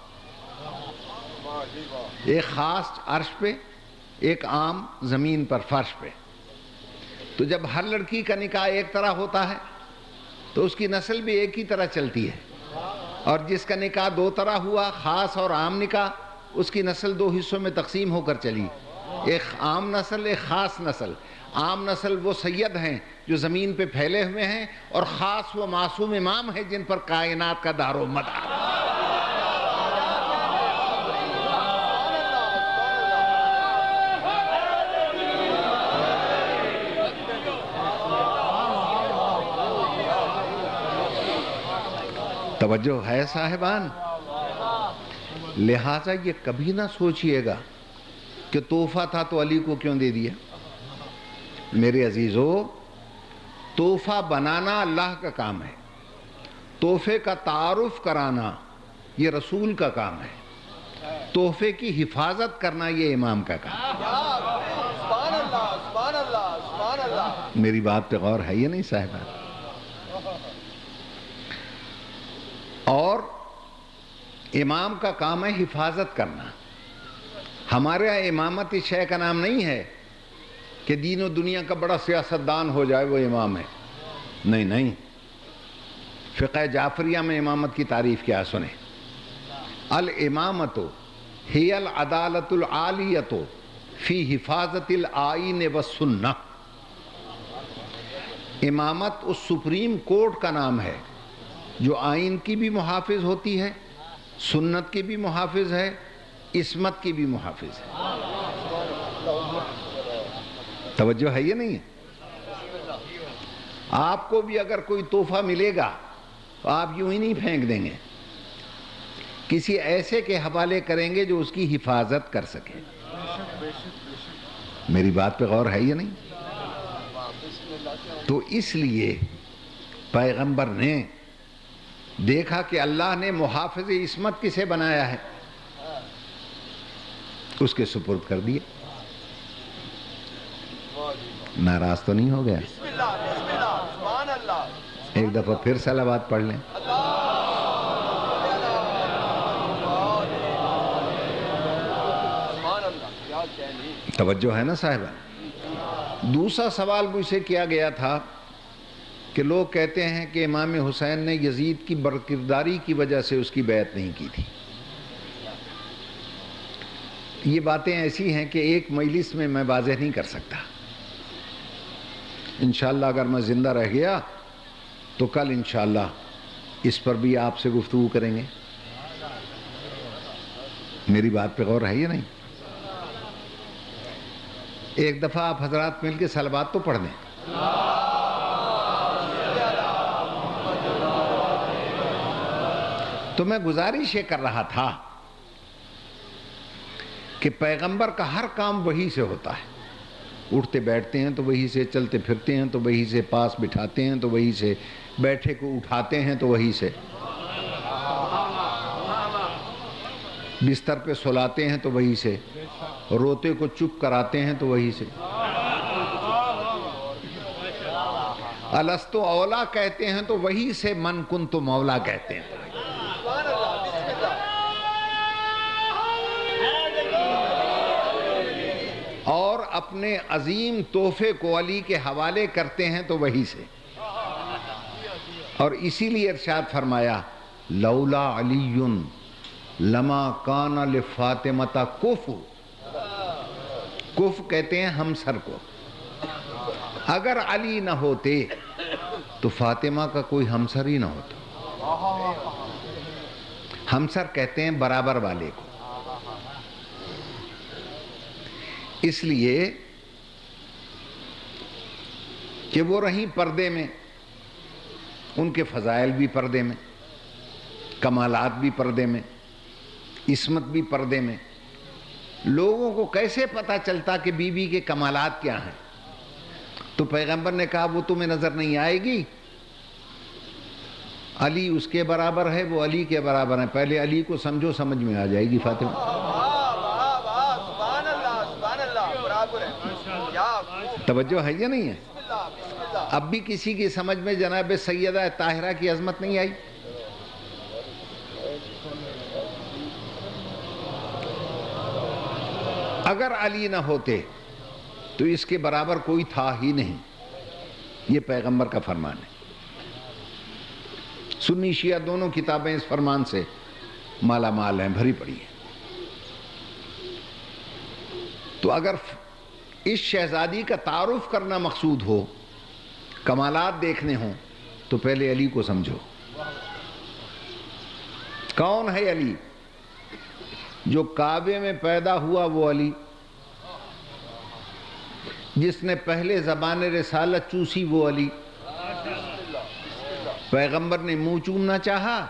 ایک خاص عرش پہ ایک عام زمین پر فرش پہ. تو جب ہر لڑکی کا نکاح ایک طرح ہوتا ہے تو اس کی نسل بھی ایک ہی طرح چلتی ہے، اور جس کا نکاح دو طرح ہوا، خاص اور عام نکاح، اس کی نسل دو حصوں میں تقسیم ہو کر چلی، ایک عام نسل، ایک خاص نسل. عام نسل وہ سید ہیں جو زمین پہ پھیلے ہوئے ہیں، اور خاص وہ معصوم امام ہیں جن پر کائنات کا دار و مدار. توجہ ہے صاحبان؟ لہٰذا یہ کبھی نہ سوچئے گا کہ تحفہ تھا تو علی کو کیوں دے دیا. میرے عزیزو، تحفہ بنانا اللہ کا کام ہے، تحفے کا تعارف کرانا یہ رسول کا کام ہے، تحفے کی حفاظت کرنا یہ امام کا کام ہے. سبحان اللہ، سبحان اللہ، سبحان اللہ. میری بات پہ غور ہے یہ نہیں صاحبہ؟ اور امام کا کام ہے حفاظت کرنا. ہمارے یہاں امامت اس شے کا نام نہیں ہے کہ دین و دنیا کا بڑا سیاستدان ہو جائے وہ امام ہے. نہیں نہیں، فقہ جعفریہ میں امامت کی تعریف کیا سنیں. الامامت ہی العدالت العالیت فی حفاظت الآئین والسنہ. امامت اس سپریم کورٹ کا نام ہے جو آئین کی بھی محافظ ہوتی ہے، سنت کی بھی محافظ ہے، عصمت کی بھی محافظ ہے. توجہ ہے یہ نہیں ہے؟ آپ کو بھی اگر کوئی تحفہ ملے گا تو آپ یوں ہی نہیں پھینک دیں گے، کسی ایسے کے حوالے کریں گے جو اس کی حفاظت کر سکے. میری بات پہ غور ہے یہ نہیں؟ تو اس لیے پیغمبر نے دیکھا کہ اللہ نے محافظ عصمت کسے بنایا ہے، اس کے سپرد کر دیا. ناراض تو نہیں ہو گیا؟ بسم اللہ، بسم اللہ، سبحان اللہ. ایک دفعہ پھر صلوات پڑھ لیں. سبحان اللہ، کیا کہنے. توجہ ہے نا صاحبہ؟ دوسرا سوال مجھ سے کیا گیا تھا کہ لوگ کہتے ہیں کہ امام حسین نے یزید کی برکرداری کی وجہ سے اس کی بیعت نہیں کی تھی. یہ باتیں ایسی ہیں کہ ایک مجلس میں میں واضح نہیں کر سکتا. انشاءاللہ اگر میں زندہ رہ گیا تو کل انشاءاللہ اس پر بھی آپ سے گفتگو کریں گے. میری بات پہ غور ہے یہ نہیں؟ ایک دفعہ آپ حضرات مل کے صلوات تو پڑھ دیں. تو میں گزارش یہ کر رہا تھا کہ پیغمبر کا ہر کام وہی سے ہوتا ہے. اٹھتے بیٹھتے ہیں تو وہی سے، چلتے پھرتے ہیں تو وہی سے، پاس بٹھاتے ہیں تو وہی سے، بیٹھے کو اٹھاتے ہیں تو وہی سے، بستر پہ سلاتے ہیں تو وہی سے، روتے کو چپ کراتے ہیں تو وہی سے، الستو اولا کہتے ہیں تو وہی سے، من کنت مولا کہتے ہیں. سبحان اللہ، بسم اللہ. اور اپنے عظیم تحفے کو علی کے حوالے کرتے ہیں تو وہی سے. اور اسی لیے ارشاد فرمایا لولا علی لما کان لفاطمہ کف. کف کہتے ہیں ہمسر کو. اگر علی نہ ہوتے تو فاطمہ کا کوئی ہمسر ہی نہ ہوتا. ہمسر کہتے ہیں برابر والے کو. اس لیے کہ وہ رہیں پردے میں، ان کے فضائل بھی پردے میں، کمالات بھی پردے میں، عصمت بھی پردے میں. لوگوں کو کیسے پتا چلتا کہ بی بی کے کمالات کیا ہیں؟ تو پیغمبر نے کہا وہ تمہیں نظر نہیں آئے گی. علی اس کے برابر ہے، وہ علی کے برابر ہے. پہلے علی کو سمجھو، سمجھ میں آ جائے گی فاطمہ. سبحان اللہ، سبحان اللہ، برابر ہے. کیا توجہ ہے یا نہیں ہے؟ بسم اللہ، بسم اللہ. اب بھی کسی کی سمجھ میں جناب سیدہ طاہرہ کی عظمت نہیں آئی؟ اگر علی نہ ہوتے تو اس کے برابر کوئی تھا ہی نہیں. یہ پیغمبر کا فرمان ہے. سنی شیعہ دونوں کتابیں اس فرمان سے مالا مال ہیں، بھری پڑی ہیں. تو اگر اس شہزادی کا تعارف کرنا مقصود ہو، کمالات دیکھنے ہوں، تو پہلے علی کو سمجھو. کون ہے علی؟ جو کعبے میں پیدا ہوا وہ علی، جس نے پہلے زبان رسالت چوسی وہ علی. پیغمبر نے منہ چومنا چاہا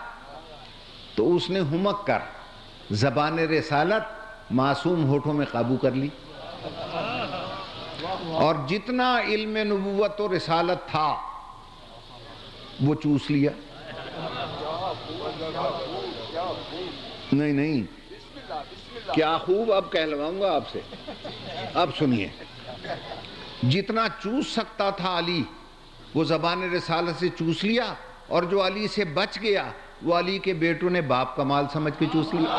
تو اس نے ہمک کر زبان رسالت معصوم ہونٹوں میں قابو کر لی، اور جتنا علم نبوت و رسالت تھا وہ چوس لیا. نہیں کیا خوب اب کہلواؤں گا آپ سے. اب سنیے، جتنا چوس سکتا تھا علی وہ زبان رسالت سے چوس لیا، اور جو علی سے بچ گیا وہ علی کے بیٹوں نے باپ کا مال سمجھ کے چوس لیا.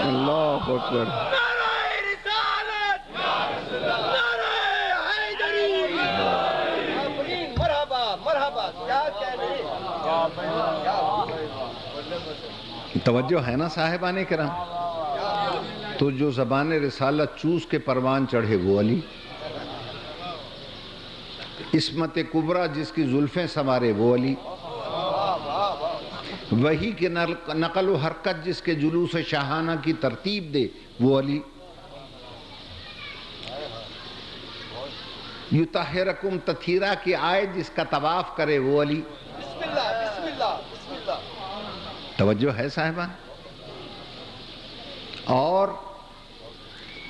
اللہ اکبر. توجہ ہے نا صاحبان کرام؟ تو جو زبان رسالت چوس کے پروان چڑھے وہ علی، عصمت کبریٰ جس کی زلفیں سنوارے وہ علی، وحی کے نقل و حرکت جس کے جلوس شاہانہ کی ترتیب دے وہ علی، یطہرکم تطہیرا کی آیت جس کا طواف کرے وہ علی. توجہ ہے صاحبان؟ اور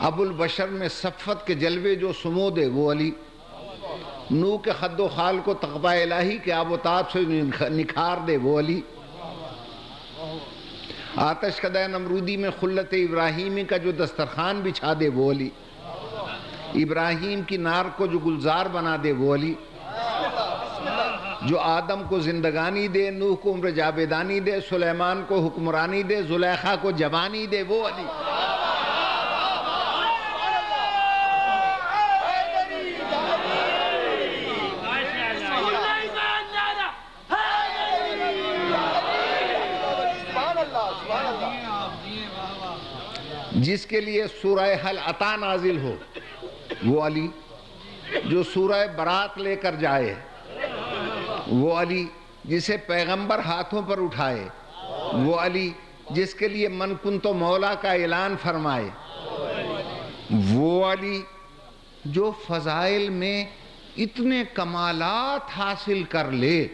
ابو البشر میں صفت کے جلوے جو سمو دے وہ علی، نو کے خد و خال کو تقوی الہی کے آب و تاب سے نکھار دے وہ علی، آتش کدہ نمرودی میں خلت ابراہیمی کا جو دسترخوان بچھا دے وہ علی، ابراہیم کی نار کو جو گلزار بنا دے وہ علی، جو آدم کو زندگانی دے، نوح کو عمر جاویدانی دے، سلیمان کو حکمرانی دے، زلیخا کو جوانی دے وہ علی. جس کے لیے سورہ حل عطا نازل ہو وہ علی، جو سورہ برات لے کر جائے وہ علی، جسے پیغمبر ہاتھوں پر اٹھائے وہ علی، جس کے لیے من کنتو مولا کا اعلان فرمائے وہ علی، جو فضائل میں اتنے کمالات حاصل کر لے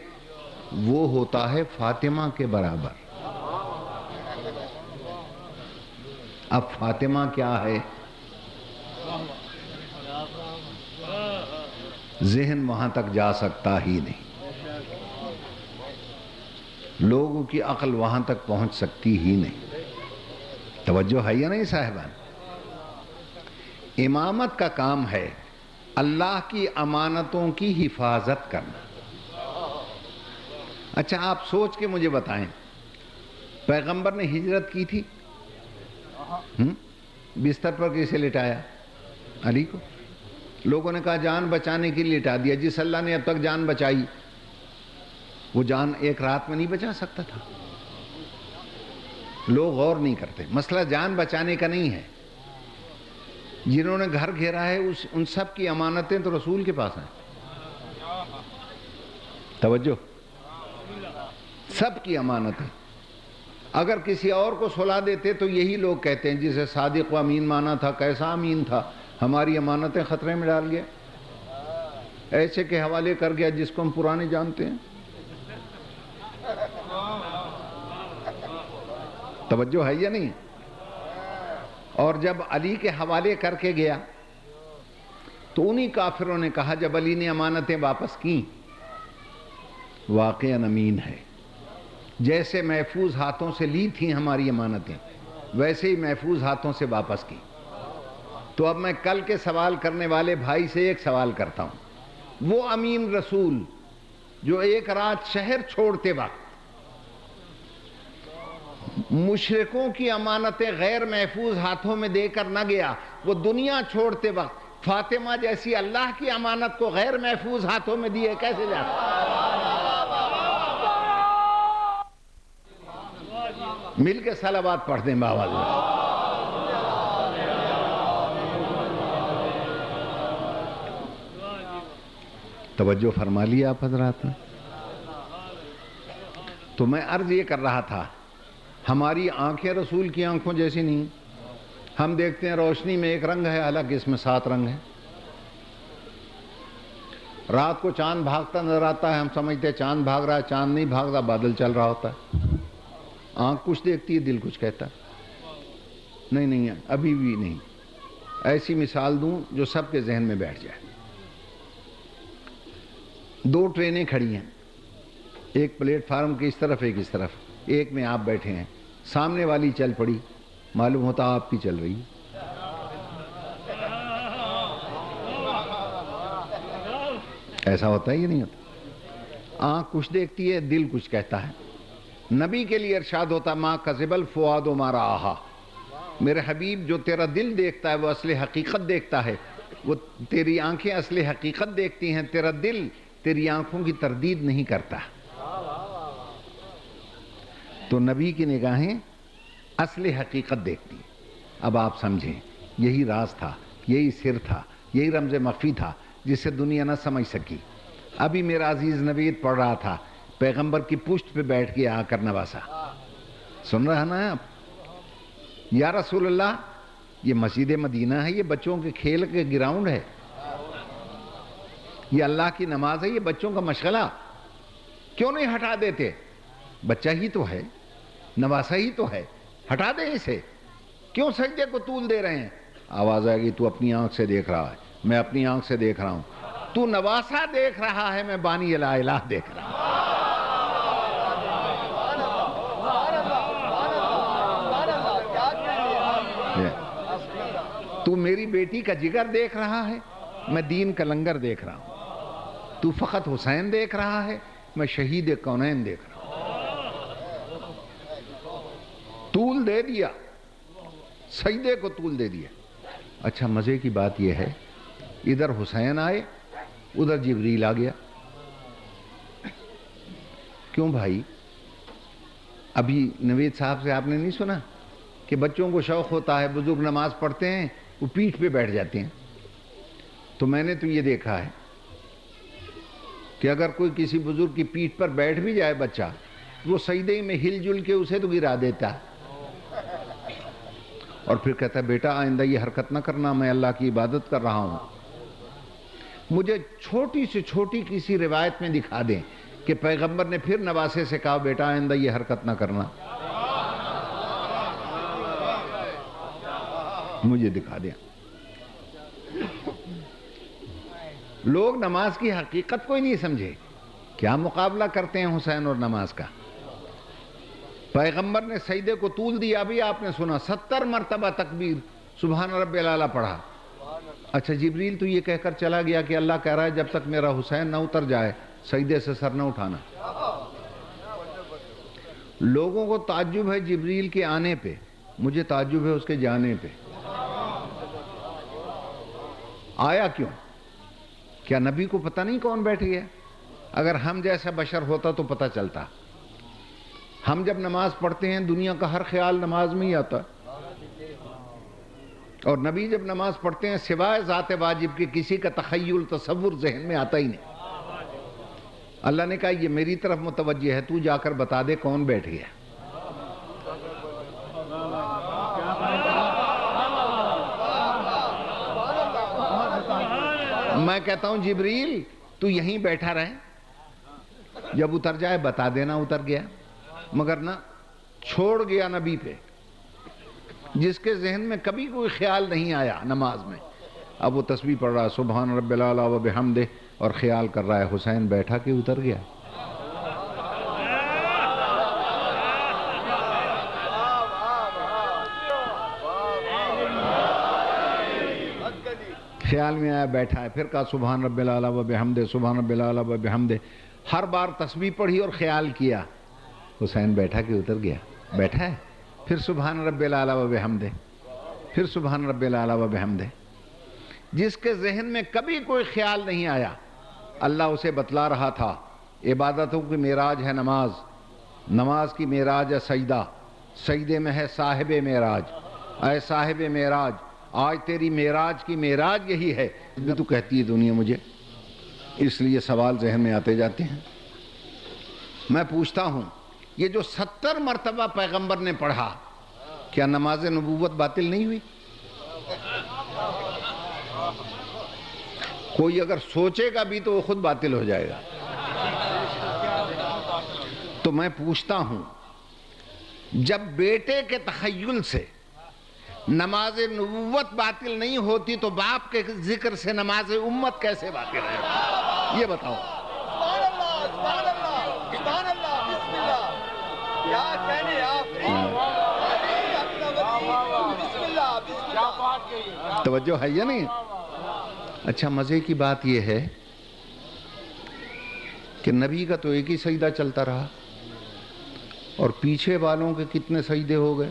وہ ہوتا ہے فاطمہ کے برابر. اب فاطمہ کیا ہے؟ ذہن وہاں تک جا سکتا ہی نہیں، لوگوں کی عقل وہاں تک پہنچ سکتی ہی نہیں. توجہ ہے یا نہیں صاحبان؟ امامت کا کام ہے اللہ کی امانتوں کی حفاظت کرنا. اچھا آپ سوچ کے مجھے بتائیں، پیغمبر نے ہجرت کی تھی، بستر پر کیسے لٹایا؟ علی کو. لوگوں نے کہا جان بچانے کے لیے لٹا دیا. جس اللہ نے اب تک جان بچائی وہ جان ایک رات میں نہیں بچا سکتا تھا؟ لوگ غور نہیں کرتے. مسئلہ جان بچانے کا نہیں ہے. جنہوں نے گھر گھیرا ہے ان سب کی امانتیں تو رسول کے پاس ہیں. توجہ، سب کی امانتیں. اگر کسی اور کو سلا دیتے تو یہی لوگ کہتے ہیں جسے صادق و امین مانا تھا، کیسا امین تھا، ہماری امانتیں خطرے میں ڈال گیا، ایسے کے حوالے کر گیا جس کو ہم پرانے جانتے ہیں. توجہ ہے یا نہیں؟ اور جب علی کے حوالے کر کے گیا تو انہی کافروں نے کہا جب علی نے امانتیں واپس کی واقعاً امین ہے، جیسے محفوظ ہاتھوں سے لی تھیں ہماری امانتیں ویسے ہی محفوظ ہاتھوں سے واپس کی. تو اب میں کل کے سوال کرنے والے بھائی سے ایک سوال کرتا ہوں، وہ امین رسول جو ایک رات شہر چھوڑتے وقت مشرکوں کی امانتیں غیر محفوظ ہاتھوں میں دے کر نہ گیا، وہ دنیا چھوڑتے وقت فاطمہ جیسی اللہ کی امانت کو غیر محفوظ ہاتھوں میں دیے کیسے جا سکتا؟ مل کے صلوات پڑھ دیں باول توجہ فرما لیا آپ حضرات نے؟ تو میں عرض یہ کر رہا تھا، ہماری آنکھیں رسول کی آنکھوں جیسی نہیں. ہم دیکھتے ہیں روشنی میں ایک رنگ ہے، حالانکہ اس میں 7 رنگ ہیں. رات کو چاند بھاگتا نظر آتا ہے، ہم سمجھتے ہیں چاند بھاگ رہا ہے، چاند نہیں بھاگ رہا، بادل چل رہا ہوتا ہے. آنکھ کچھ دیکھتی ہے، دل کچھ کہتا ہے. نہیں ابھی بھی نہیں. ایسی مثال دوں جو سب کے ذہن میں بیٹھ جائے. 2 ٹرینیں کھڑی ہیں، ایک پلیٹ فارم کی اس طرف ایک اس طرف. ایک میں آپ بیٹھے ہیں، سامنے والی چل پڑی، معلوم ہوتا آپ کی چل رہی. ایسا ہوتا ہے یا نہیں ہوتا؟ آنکھ کچھ دیکھتی ہے، دل کچھ کہتا ہے. نبی کے لیے ارشاد ہوتا ما کذب الفؤاد ما رآہا. میرے حبیب، جو تیرا دل دیکھتا ہے وہ اصل حقیقت دیکھتا ہے، وہ تیری آنکھیں اصل حقیقت دیکھتی ہیں، تیرا دل تیری آنکھوں کی تردید نہیں کرتا. تو نبی کی نگاہیں اصل حقیقت دیکھتی ہیں. اب آپ سمجھیں، یہی راز تھا، یہی سر تھا، یہی رمز مخفی تھا جسے دنیا نہ سمجھ سکی. ابھی میرا عزیز نوید پڑھ رہا تھا، پیغمبر کی پشت پہ بیٹھ کے آ کر نواسا. سن رہا نا آپ؟ یا رسول اللہ، یہ مسجد مدینہ ہے، یہ بچوں کے کھیل کے گراؤنڈ ہے، یہ اللہ کی نماز ہے، یہ بچوں کا مشغلہ. کیوں نہیں ہٹا دیتے؟ بچہ ہی تو ہے، نواسا ہی تو ہے، ہٹا دیں اسے. کیوں سجدے کو طول دے رہے ہیں؟ آواز آئے گی تو اپنی آنکھ سے دیکھ رہا ہے، میں اپنی آنکھ سے دیکھ رہا ہوں. تو نواسا دیکھ رہا ہے، میں بانی لا الہ دیکھ رہا ہوں. تو میری بیٹی کا جگر دیکھ رہا ہے، میں دین کا لنگر دیکھ رہا ہوں. تو فقط حسین دیکھ رہا ہے، میں شہید کونین دیکھ رہا ہوں. طول دے دیا، سجدے کو طول دے دیا. اچھا مزے کی بات یہ ہے، ادھر حسین آئے، ادھر جبریل آ گیا. کیوں بھائی؟ ابھی نوید صاحب سے آپ نے نہیں سنا کہ بچوں کو شوق ہوتا ہے، بزرگ نماز پڑھتے ہیں وہ پیٹھ پہ بیٹھ جاتے ہیں. تو میں نے تو یہ دیکھا ہے کہ اگر کوئی کسی بزرگ کی پیٹھ پر بیٹھ بھی جائے بچہ، وہ سجدے میں ہل جل کے اسے تو گرا دیتا ہے اور پھر کہتا ہے بیٹا آئندہ یہ حرکت نہ کرنا، میں اللہ کی عبادت کر رہا ہوں. مجھے چھوٹی سے چھوٹی کسی روایت میں دکھا دیں کہ پیغمبر نے پھر نواسے سے کہا بیٹا آئندہ یہ حرکت نہ کرنا. مجھے دکھا دیا. لوگ نماز کی حقیقت کو ہی نہیں سمجھے. کیا مقابلہ کرتے ہیں حسین اور نماز کا؟ پیغمبر نے سجدے کو طول دیا، ابھی آپ نے سنا 70 مرتبہ تکبیر سبحان رب الاعلیٰ پڑھا. اچھا جبریل تو یہ کہہ کر چلا گیا کہ اللہ کہہ رہا ہے جب تک میرا حسین نہ اتر جائے سجدے سے سر نہ اٹھانا. لوگوں کو تعجب ہے جبریل کے آنے پہ، مجھے تعجب ہے اس کے جانے پہ. آیا کیوں؟ کیا نبی کو پتہ نہیں کون بیٹھ گیا؟ اگر ہم جیسا بشر ہوتا تو پتہ چلتا. ہم جب نماز پڑھتے ہیں دنیا کا ہر خیال نماز میں ہی آتا، اور نبی جب نماز پڑھتے ہیں سوائے ذات واجب کے کسی کا تخیل تصور ذہن میں آتا ہی نہیں. اللہ نے کہا یہ میری طرف متوجہ ہے، تو جا کر بتا دے کون بیٹھ گیا. میں کہتا ہوں جبریل تو یہیں بیٹھا رہے، جب اتر جائے بتا دینا اتر گیا. مگر نہ، چھوڑ گیا نبی پہ، جس کے ذہن میں کبھی کوئی خیال نہیں آیا نماز میں. اب وہ تسبیح پڑھ رہا ہے سبحان رب الاعلیٰ و بحمدہ، اور خیال کر رہا ہے حسین بیٹھا کہ اتر گیا. خیال میں آیا بیٹھا ہے، پھر کہا سبحان رب الاعلیٰ و بحمدہ، سبحان رب الاعلیٰ و بحمدہ. ہر بار تسبیح پڑھی اور خیال کیا حسین بیٹھا کہ اتر گیا، بیٹھا ہے، پھر سبحان رب الاعلی و بحمدہ، پھر سبحان رب الاعلی و بحمدہ۔ جس کے ذہن میں کبھی کوئی خیال نہیں آیا، اللہ اسے بتلا رہا تھا عبادتوں کی معراج ہے نماز، نماز کی معراج ہے سجدہ، سجدے میں ہے صاحب معراج۔ اے صاحب معراج، آج تیری معراج کی معراج یہی ہے جو تو کہتی ہے دنیا مجھے۔ اس لیے سوال ذہن میں آتے جاتے ہیں۔ میں پوچھتا ہوں، یہ جو 70 مرتبہ پیغمبر نے پڑھا، کیا نماز نبوت باطل نہیں ہوئی؟ کوئی اگر سوچے گا بھی تو وہ خود باطل ہو جائے گا۔ تو میں پوچھتا ہوں، جب بیٹے کے تخیل سے نماز نبوت باطل نہیں ہوتی تو باپ کے ذکر سے نماز امت کیسے باطل ہے؟ یہ بتاؤ۔ سبحان اللہ، سبحان اللہ، سبحان اللہ، بسم اللہ، کیا کہنے آپ، بسم اللہ، بسم اللہ۔ توجہ ہے یا نہیں؟ اچھا، مزے کی بات یہ ہے کہ نبی کا تو ایک ہی سجدہ چلتا رہا اور پیچھے والوں کے کتنے سجدے ہو گئے؟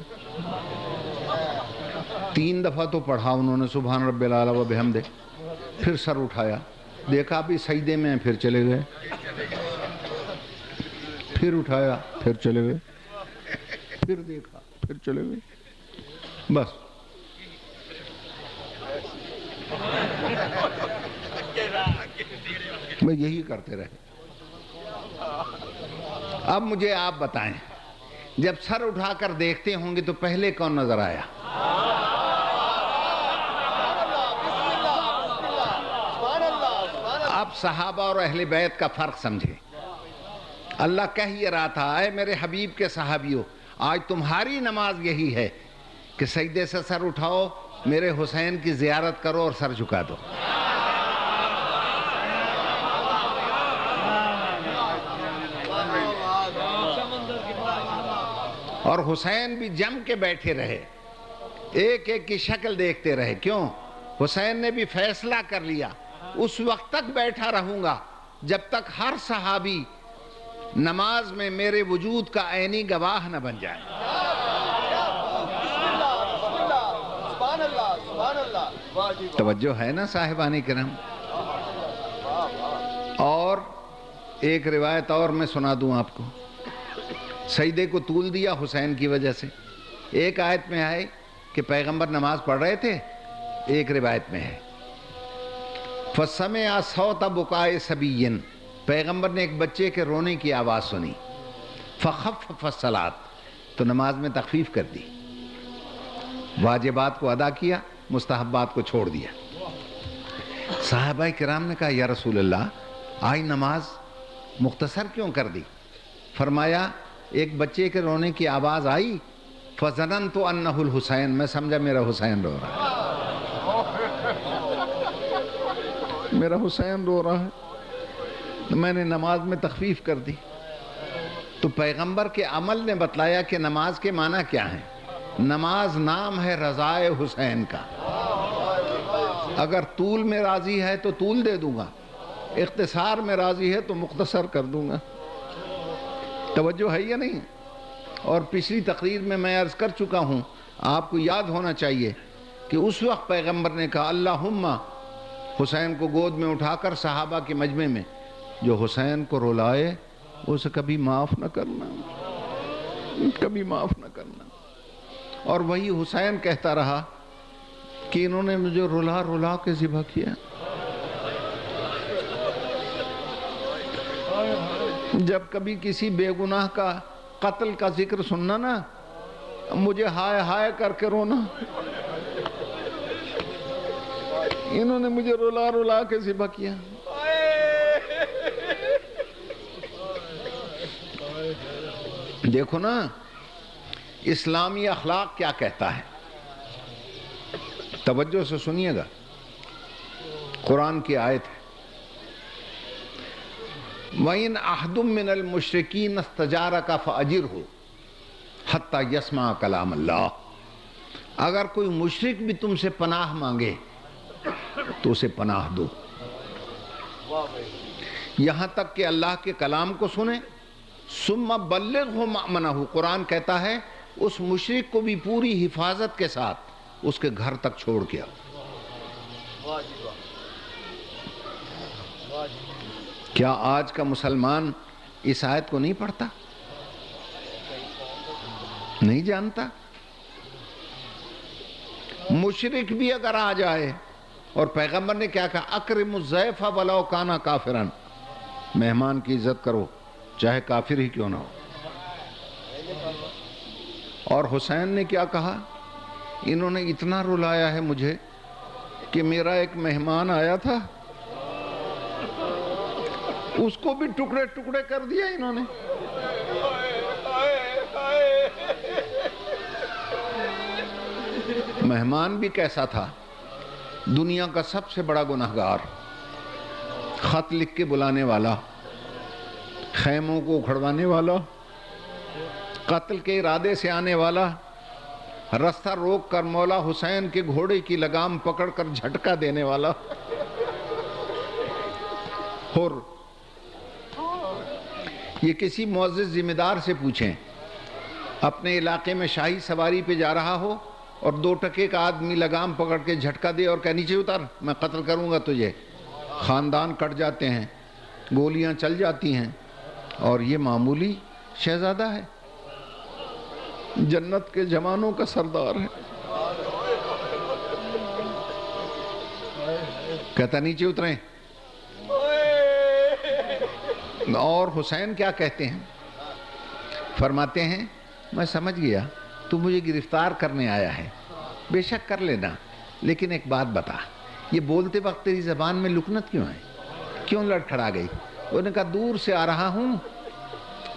3 دفعہ تو پڑھا انہوں نے سبحان رب الاعلی و بحمدہ، پھر سر اٹھایا، دیکھا بھی سجدے میں پھر چلے گئے، پھر اٹھایا پھر چلے گئے، پھر دیکھا پھر چلے گئے، بس۔ میں یہی کرتے رہے۔ اب مجھے آپ بتائیں، جب سر اٹھا کر دیکھتے ہوں گے تو پہلے کون نظر آیا؟ اب صحابہ اور اہل بیت کا فرق سمجھے۔ اللہ کہہ یہ رہا تھا، اے میرے حبیب کے صحابیوں، آج تمہاری نماز یہی ہے کہ سجدے سے سر اٹھاؤ، میرے حسین کی زیارت کرو اور سر جھکا دو۔ اور حسین بھی جم کے بیٹھے رہے، ایک ایک کی شکل دیکھتے رہے۔ کیوں؟ حسین نے بھی فیصلہ کر لیا، اس وقت تک بیٹھا رہوں گا جب تک ہر صحابی نماز میں میرے وجود کا عینی گواہ نہ بن جائے۔ توجہ ہے نا صاحبان کرام؟ اور ایک روایت اور میں سنا دوں آپ کو، سجدے کو طول دیا حسین کی وجہ سے۔ ایک آیت میں ہے کہ پیغمبر نماز پڑھ رہے تھے، ایک روایت میں ہے فَسَمِعَ صَوْتَ بُكَاءِ صَبِيٍّ، پیغمبر نے ایک بچے کے رونے کی آواز سنی، فَخَفَّفَ الصَّلَاةَ، تو نماز میں تخفیف کر دی، واجبات کو ادا کیا، مستحبات کو چھوڑ دیا۔ صحابہ کرام نے کہا یا رسول اللہ، آج نماز مختصر کیوں کر دی؟ فرمایا ایک بچے کے رونے کی آواز آئی، فَظَنَنْتُ أَنَّهُ الْحُسَيْنِ، میں سمجھا میرا حسین رو رہا ہے، میرا حسین رو رہا ہے، میں نے نماز میں تخفیف کر دی۔ تو پیغمبر کے عمل نے بتلایا کہ نماز کے معنی کیا ہیں۔ نماز نام ہے رضائے حسین کا، اگر طول میں راضی ہے تو طول دے دوں گا، اختصار میں راضی ہے تو مختصر کر دوں گا۔ توجہ ہے یا نہیں؟ اور پچھلی تقریر میں عرض کر چکا ہوں، آپ کو یاد ہونا چاہیے کہ اس وقت پیغمبر نے کہا اللہم، حسین کو گود میں اٹھا کر صحابہ کے مجمع میں، جو حسین کو رلائے اسے کبھی معاف نہ کرنا، کبھی معاف نہ کرنا۔ اور وہی حسین کہتا رہا کہ انہوں نے مجھے رلا رلا کے ذبح کیا۔ جب کبھی کسی بے گناہ کا قتل کا ذکر سننا نا، مجھے ہائے ہائے کر کے رونا، انہوں نے مجھے رلا رلا کے ذبح کیا۔ دیکھو نا اسلامی اخلاق کیا کہتا ہے، توجہ سے سنیے گا، قرآن کی آیت ہے وَإِنْ أَحْدٌ مِّنَ الْمُشْرِكِينَ اسْتَجَارَكَ فَأَجِرْهُ حَتَّى يَسْمَعَ كَلَامَ اللَّهِ، اگر کوئی مشرک بھی تم سے پناہ مانگے تو اسے پناہ دو، یہاں تک کہ اللہ کے کلام کو سنیں. ثم بلغہ مأمنہ، قرآن کہتا ہے اس مشرک کو بھی پوری حفاظت کے ساتھ اس کے گھر تک چھوڑ کے آؤ. کیا آج کا مسلمان اس آیت کو نہیں پڑھتا، نہیں جانتا؟ مشرک بھی اگر آ جائے، اور پیغمبر نے کیا کہا، اکرم الضیف ولو کانا کافرا، مہمان کی عزت کرو چاہے کافر ہی کیوں نہ ہو. اور حسین نے کیا کہا، انہوں نے اتنا رلایا ہے مجھے کہ میرا ایک مہمان آیا تھا اس کو بھی ٹکڑے ٹکڑے کر دیا انہوں نے. مہمان بھی کیسا تھا، دنیا کا سب سے بڑا گناہگار، خط لکھ کے بلانے والا، خیموں کو اکھڑوانے والا، قتل کے ارادے سے آنے والا، رستہ روک کر مولا حسین کے گھوڑے کی لگام پکڑ کر جھٹکا دینے والا. اور یہ کسی معزز ذمہ دار سے پوچھیں، اپنے علاقے میں شاہی سواری پہ جا رہا ہو اور 2 ٹکے کا آدمی لگام پکڑ کے جھٹکا دے اور کہ نیچے اتر میں قتل کروں گا تجھے، خاندان کٹ جاتے ہیں، گولیاں چل جاتی ہیں، اور یہ معمولی شہزادہ ہے، جنت کے جوانوں کا سردار ہے. کہتا نیچے اتریں. اور حسین کیا کہتے ہیں، فرماتے ہیں میں سمجھ گیا تو مجھے گرفتار کرنے آیا ہے، بے شک کر لینا، لیکن ایک بات بتا، یہ بولتے وقت تیری زبان میں لکنت کیوں ہے، کیوں لڑکھڑا گئی؟ انہوں نے کہا دور سے آ رہا ہوں،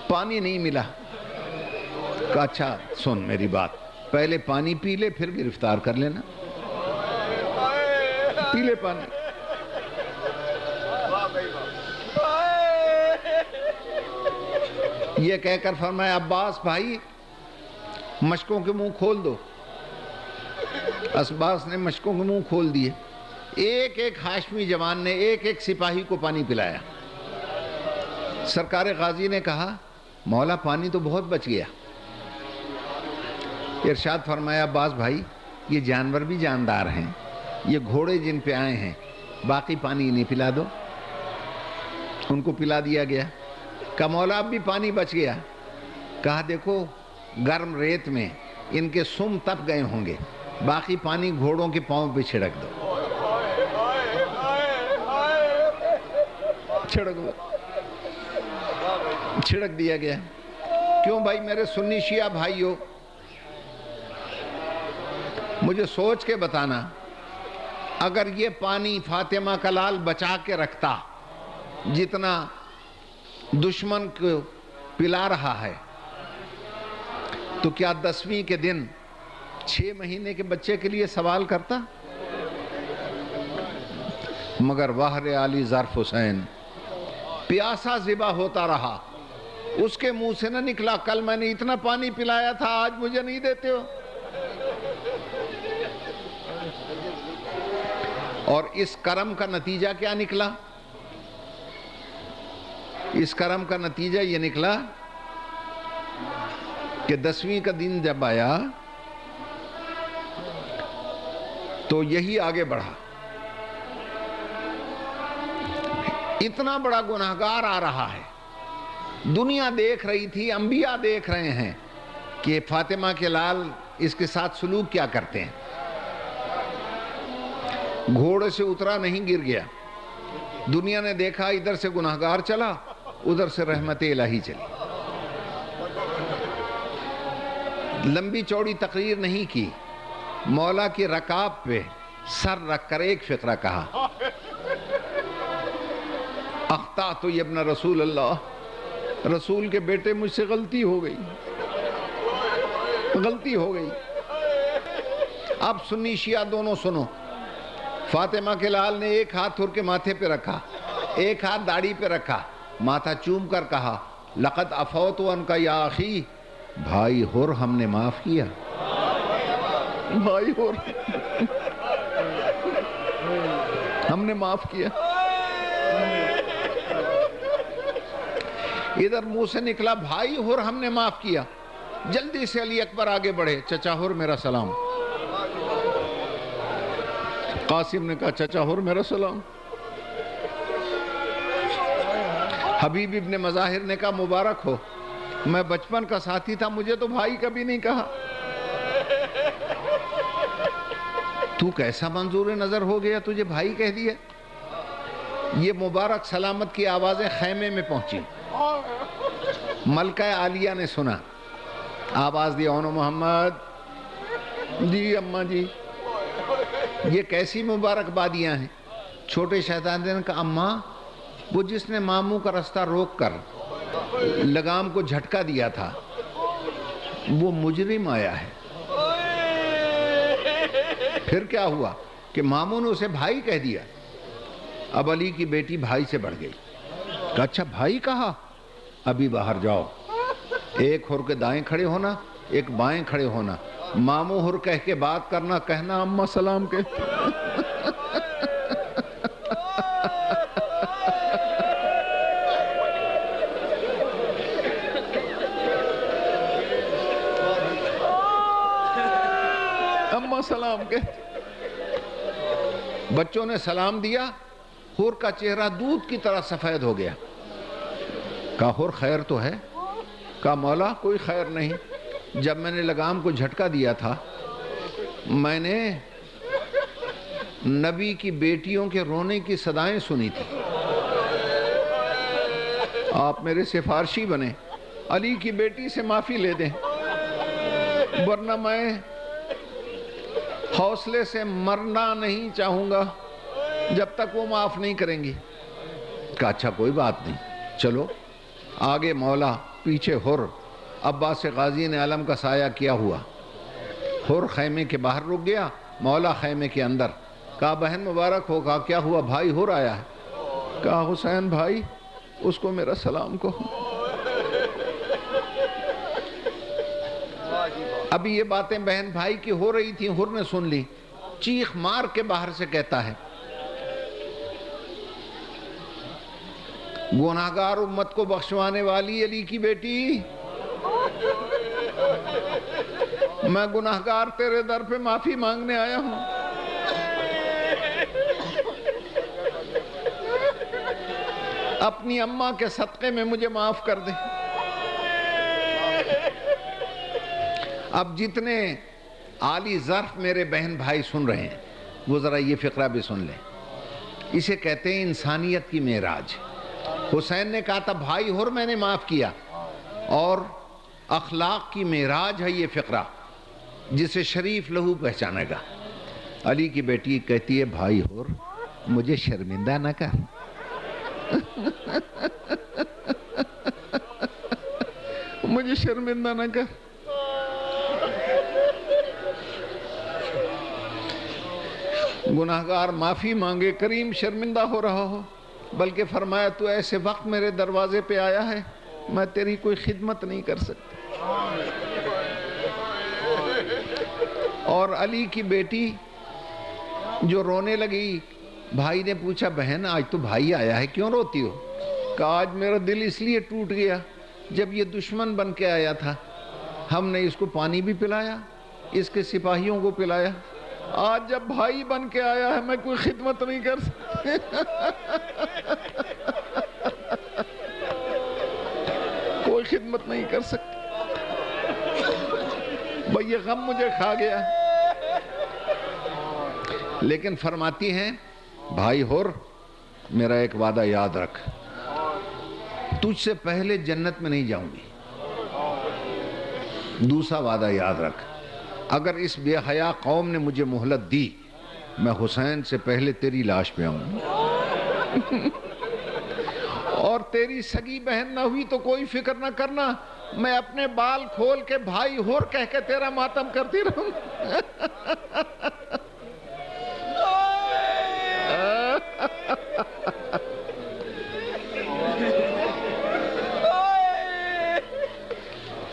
پانی نہیں ملا. کہا اچھا سن میری بات، پہلے پانی پی لے پھر گرفتار کر لینا، پی لے پانی. یہ کہہ کر فرمایا عباس بھائی مشکوں کے منہ کھول دو. عباس نے مشکوں کے منہ کھول دیے. ایک ایک ہاشمی جوان نے ایک ایک سپاہی کو پانی پلایا. سرکار غازی نے کہا مولا پانی تو بہت بچ گیا. ارشاد فرمایا عباس بھائی یہ جانور بھی جاندار ہیں، یہ گھوڑے جن پہ آئے ہیں، باقی پانی انہیں پلا دو. ان کو پلا دیا گیا. کہا مولا اب بھی پانی بچ گیا. کہا دیکھو گرم ریت میں ان کے سم تپ گئے ہوں گے، باقی پانی گھوڑوں کے پاؤں پہ چھڑک دو. چھڑک دیا گیا. کیوں بھائی میرے سنی شیعہ بھائیو، مجھے سوچ کے بتانا، اگر یہ پانی فاطمہ کا لال بچا کے رکھتا جتنا دشمن کو پلا رہا ہے، تو کیا 10ویں کے دن 6 مہینے کے بچے کے لیے سوال کرتا؟ مگر واہر علی ظرف حسین پیاسا ذبح ہوتا رہا. اس کے منہ سے نہ نکلا کل میں نے اتنا پانی پلایا تھا آج مجھے نہیں دیتے ہو. اور اس کرم کا نتیجہ کیا نکلا؟ اس کرم کا نتیجہ یہ نکلا کہ 10ویں کا دن جب آیا تو یہی آگے بڑھا. اتنا بڑا گناہگار آ رہا ہے، دنیا دیکھ رہی تھی، انبیاء دیکھ رہے ہیں کہ فاطمہ کے لال اس کے ساتھ سلوک کیا کرتے ہیں. گھوڑے سے اترا نہیں گر گیا. دنیا نے دیکھا ادھر سے گناہگار چلا، ادھر سے رحمت الہی چلی. لمبی چوڑی تقریر نہیں کی، مولا کی رکاب پہ سر رکھ کر ایک فقرہ کہا، اخطأت یا ابن رسول اللہ، رسول کے بیٹے مجھ سے غلطی ہو گئی، غلطی ہو گئی. اب سنی شیعہ دونوں سنو. فاطمہ کے لال نے ایک ہاتھ ہر کے ماتھے پہ رکھا، ایک ہاتھ داڑھی پہ رکھا، ماتھا چوم کر کہا لقد عفوت عنک یا اخی، بھائی ہر ہم نے معاف کیا. بھائی ہر ہم نے معاف کیا. ادھر منہ سے نکلا بھائی ہر ہم نے معاف کیا. جلدی سے علی اکبر آگے بڑھے, چچا ہر میرا سلام. قاسم نے کہا چچا ہر میرا سلام. حبیب ابن مظاہر نے کہا مبارک ہو, میں بچپن کا ساتھی تھا, مجھے تو بھائی کبھی نہیں کہا. تو کیسا منظور نظر ہو گیا, تجھے بھائی کہہ دیا. یہ مبارک سلامت کی آوازیں خیمے میں پہنچی. ملکہ عالیہ نے سنا, آواز دی اونو محمد. جی اماں جی. یہ کیسی مبارک بادیاں ہیں. چھوٹے شہزادے نے کہا اماں, وہ جس نے ماموں کا رستہ روک کر لگام کو جھٹکا دیا تھا وہ مجرم آیا ہے. پھر کیا ہوا کہ ماموں نے اسے بھائی کہہ دیا. اب علی کی بیٹی بھائی سے بڑھ گئی. کہا اچھا بھائی کہا, ابھی باہر جاؤ. ایک ہر کے دائیں کھڑے ہونا, ایک بائیں کھڑے ہونا. ماموں ہر کہہ کے بات کرنا, کہنا اماں سلام کے. اماں سلام کے. بچوں نے سلام دیا. ہر کا چہرہ دودھ کی طرح سفید ہو گیا. کہا ہر خیر تو ہے؟ کہا مولا کوئی خیر نہیں. جب میں نے لگام کو جھٹکا دیا تھا میں نے نبی کی بیٹیوں کے رونے کی صدائیں سنی تھی. آپ میرے سفارشی بنے, علی کی بیٹی سے معافی لے دیں, ورنہ میں حوصلے سے مرنا نہیں چاہوں گا جب تک وہ معاف نہیں کریں گی. کہا اچھا کوئی بات نہیں, چلو. آگے مولا, پیچھے ہر. عباس غازی نے علم کا سایہ کیا ہوا. ہر خیمے کے باہر رک گیا, مولا خیمے کے اندر. کہا بہن مبارک ہو. کہا کیا ہوا, بھائی ہر آیا ہے. کہا حسین بھائی, اس کو میرا سلام کہو. ابھی یہ باتیں بہن بھائی کی ہو رہی تھیں, ہر نے سن لی. چیخ مار کے باہر سے کہتا ہے گناہگار امت کو بخشوانے والی علی کی بیٹی, میں گناہگار تیرے در پہ معافی مانگنے آیا ہوں. اپنی اماں کے صدقے میں مجھے معاف کر دے. اب جتنے عالی ظرف میرے بہن بھائی سن رہے ہیں وہ ذرا یہ فقرہ بھی سن لیں. اسے کہتے ہیں انسانیت کی معراج. حسین نے کہا تھا بھائی ہر میں نے معاف کیا, اور اخلاق کی معراج ہے یہ فقرہ جسے شریف لہو پہچانے گا. علی کی بیٹی کہتی ہے بھائی ہر مجھے شرمندہ نہ کر. مجھے شرمندہ نہ کر. گناہگار معافی مانگے, کریم شرمندہ ہو رہا ہو. بلکہ فرمایا تو ایسے وقت میرے دروازے پہ آیا ہے میں تیری کوئی خدمت نہیں کر سکتا. اور علی کی بیٹی جو رونے لگی, بھائی نے پوچھا بہن آج تو بھائی آیا ہے کیوں روتی ہو؟ کہا آج میرا دل اس لیے ٹوٹ گیا, جب یہ دشمن بن کے آیا تھا ہم نے اس کو پانی بھی پلایا, اس کے سپاہیوں کو پلایا. آج جب بھائی بن کے آیا ہے میں کوئی خدمت نہیں کر سکتا. کوئی خدمت نہیں کر سکتا. بھئی یہ غم مجھے کھا گیا. لیکن فرماتی ہیں بھائی ہر میرا ایک وعدہ یاد رکھ, تجھ سے پہلے جنت میں نہیں جاؤں گی. دوسرا وعدہ یاد رکھ, اگر اس بے حیا قوم نے مجھے مہلت دی میں حسین سے پہلے تیری لاش پہ آؤں. اور تیری سگی بہن نہ ہوئی تو کوئی فکر نہ کرنا, میں اپنے بال کھول کے بھائی ہر کہہ کے تیرا ماتم کرتی رہوں.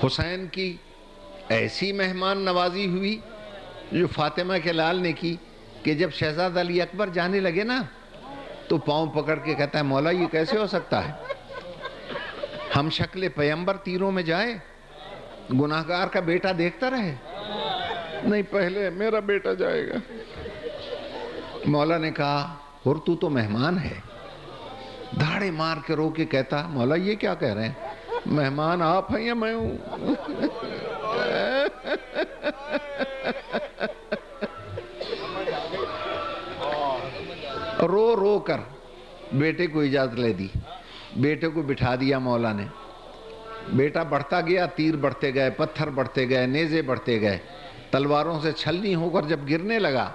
حسین کی ایسی مہمان نوازی ہوئی جو فاطمہ کے لال نے کی کہ جب شہزادہ علی اکبر جانے لگے نا تو پاؤں پکڑ کے کہتا ہے مولا یہ کیسے ہو سکتا ہے, ہم شکل پیغمبر تیروں میں جائے، گناہگار کا بیٹا دیکھتا رہے؟ نہیں، پہلے میرا بیٹا جائے گا۔ مولا نے کہا اور تو مہمان ہے۔ دھاڑے مار کے رو کے کہتا مولا یہ کیا کہہ رہے ہیں، مہمان آپ ہیں یا میں ہوں؟ رو رو کر بیٹے کو اجازت لے دی، بیٹے کو بٹھا دیا مولا نے۔ بیٹا بڑھتا گیا، تیر بڑھتے گئے، پتھر بڑھتے گئے، نیزے بڑھتے گئے، تلواروں سے چھلنی ہو کر جب گرنے لگا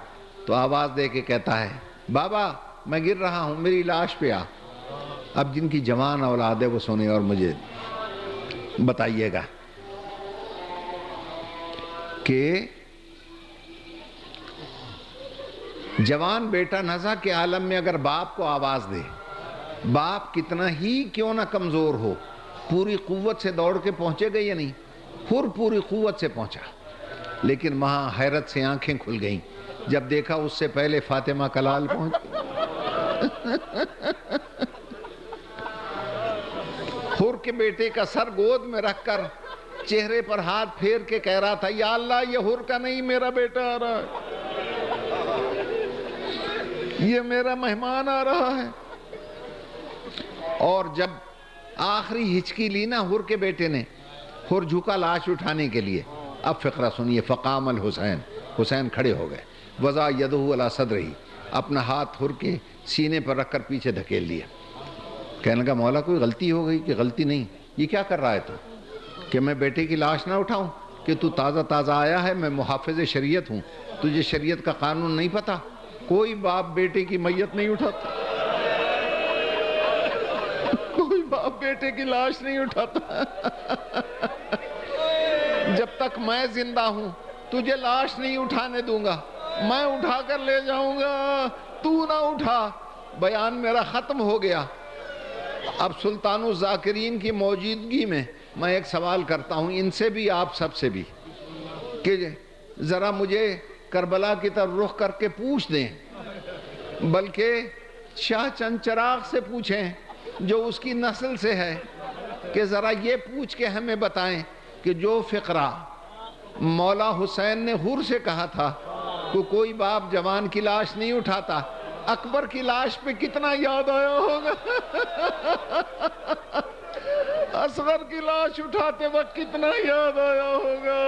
تو آواز دے کے کہتا ہے بابا میں گر رہا ہوں، میری لاش پہ آ۔ اب جن کی جوان اولاد ہے وہ سنیں اور مجھے بتائیے گا کہ جوان بیٹا نزا کے عالم میں اگر باپ کو آواز دے، باپ کتنا ہی کیوں نہ کمزور ہو، پوری قوت سے دوڑ کے پہنچے گا یا نہیں؟ پوری قوت سے پہنچا، لیکن وہاں حیرت سے آنکھیں کھل گئیں جب دیکھا اس سے پہلے فاطمہ کلال پہنچ۔ حر کے بیٹے کا سر گود میں رکھ کر چہرے پر ہاتھ پھیر کے کہہ رہا تھا یا اللہ یہ حر کا نہیں میرا بیٹا آ رہا ہے، یہ میرا مہمان آ رہا ہے۔ اور جب آخری ہچکی لی نا حر کے بیٹے نے، حر جھکا لاش اٹھانے کے لیے۔ اب فقرہ سنیے، فقام الحسین، حسین کھڑے ہو گئے، وضع یدہ علی صدرہ، اپنا ہاتھ حر کے سینے پر رکھ کر پیچھے دھکیل لیا۔ کہنے لگا مولا کوئی غلطی ہو گئی؟ کہ غلطی نہیں، یہ کیا کر رہا ہے تو، کہ میں بیٹے کی لاش نہ اٹھاؤں؟ کہ تو تازہ تازہ آیا ہے، میں محافظ شریعت ہوں، تجھے شریعت کا قانون نہیں پتا؟ کوئی باپ بیٹے کی میت نہیں اٹھاتا، کوئی باپ بیٹے کی لاش نہیں اٹھاتا۔ جب تک میں زندہ ہوں تجھے لاش نہیں اٹھانے دوں گا، میں اٹھا کر لے جاؤں گا، تو نہ اٹھا۔ بیان میرا ختم ہو گیا۔ اب سلطان الذاکرین کی موجودگی میں میں ایک سوال کرتا ہوں ان سے بھی، آپ سب سے بھی، کہ ذرا مجھے کربلا کی طرف رخ کر کے پوچھ دیں، بلکہ شاہ چند چراغ سے پوچھیں جو اس کی نسل سے ہے، کہ ذرا یہ پوچھ کے ہمیں بتائیں کہ جو فقرہ مولا حسین نے حر سے کہا تھا کہ کوئی باپ جوان کی لاش نہیں اٹھاتا، اکبر کی لاش پہ کتنا یاد آیا ہوگا؟ اصغر کی لاش اٹھاتے وقت کتنا یاد آیا ہوگا؟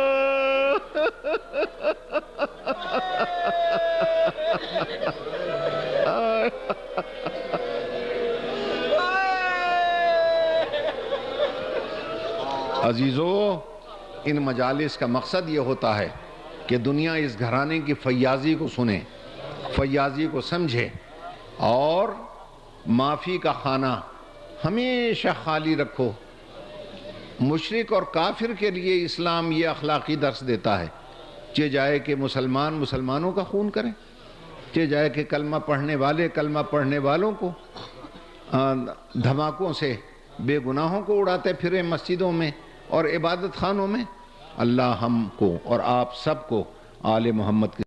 عزیزو، ان مجالس کا مقصد یہ ہوتا ہے کہ دنیا اس گھرانے کی فیاضی کو سنے، فیاضی کو سمجھے، اور معافی کا خانہ ہمیشہ خالی رکھو۔ مشرک اور کافر کے لیے اسلام یہ اخلاقی درس دیتا ہے، چہ جائے کہ مسلمان مسلمانوں کا خون کریں، چہ جائے کہ کلمہ پڑھنے والے کلمہ پڑھنے والوں کو دھماکوں سے بے گناہوں کو اڑاتے پھریں مسجدوں میں اور عبادت خانوں میں۔ اللہ ہم کو اور آپ سب کو آل محمد کی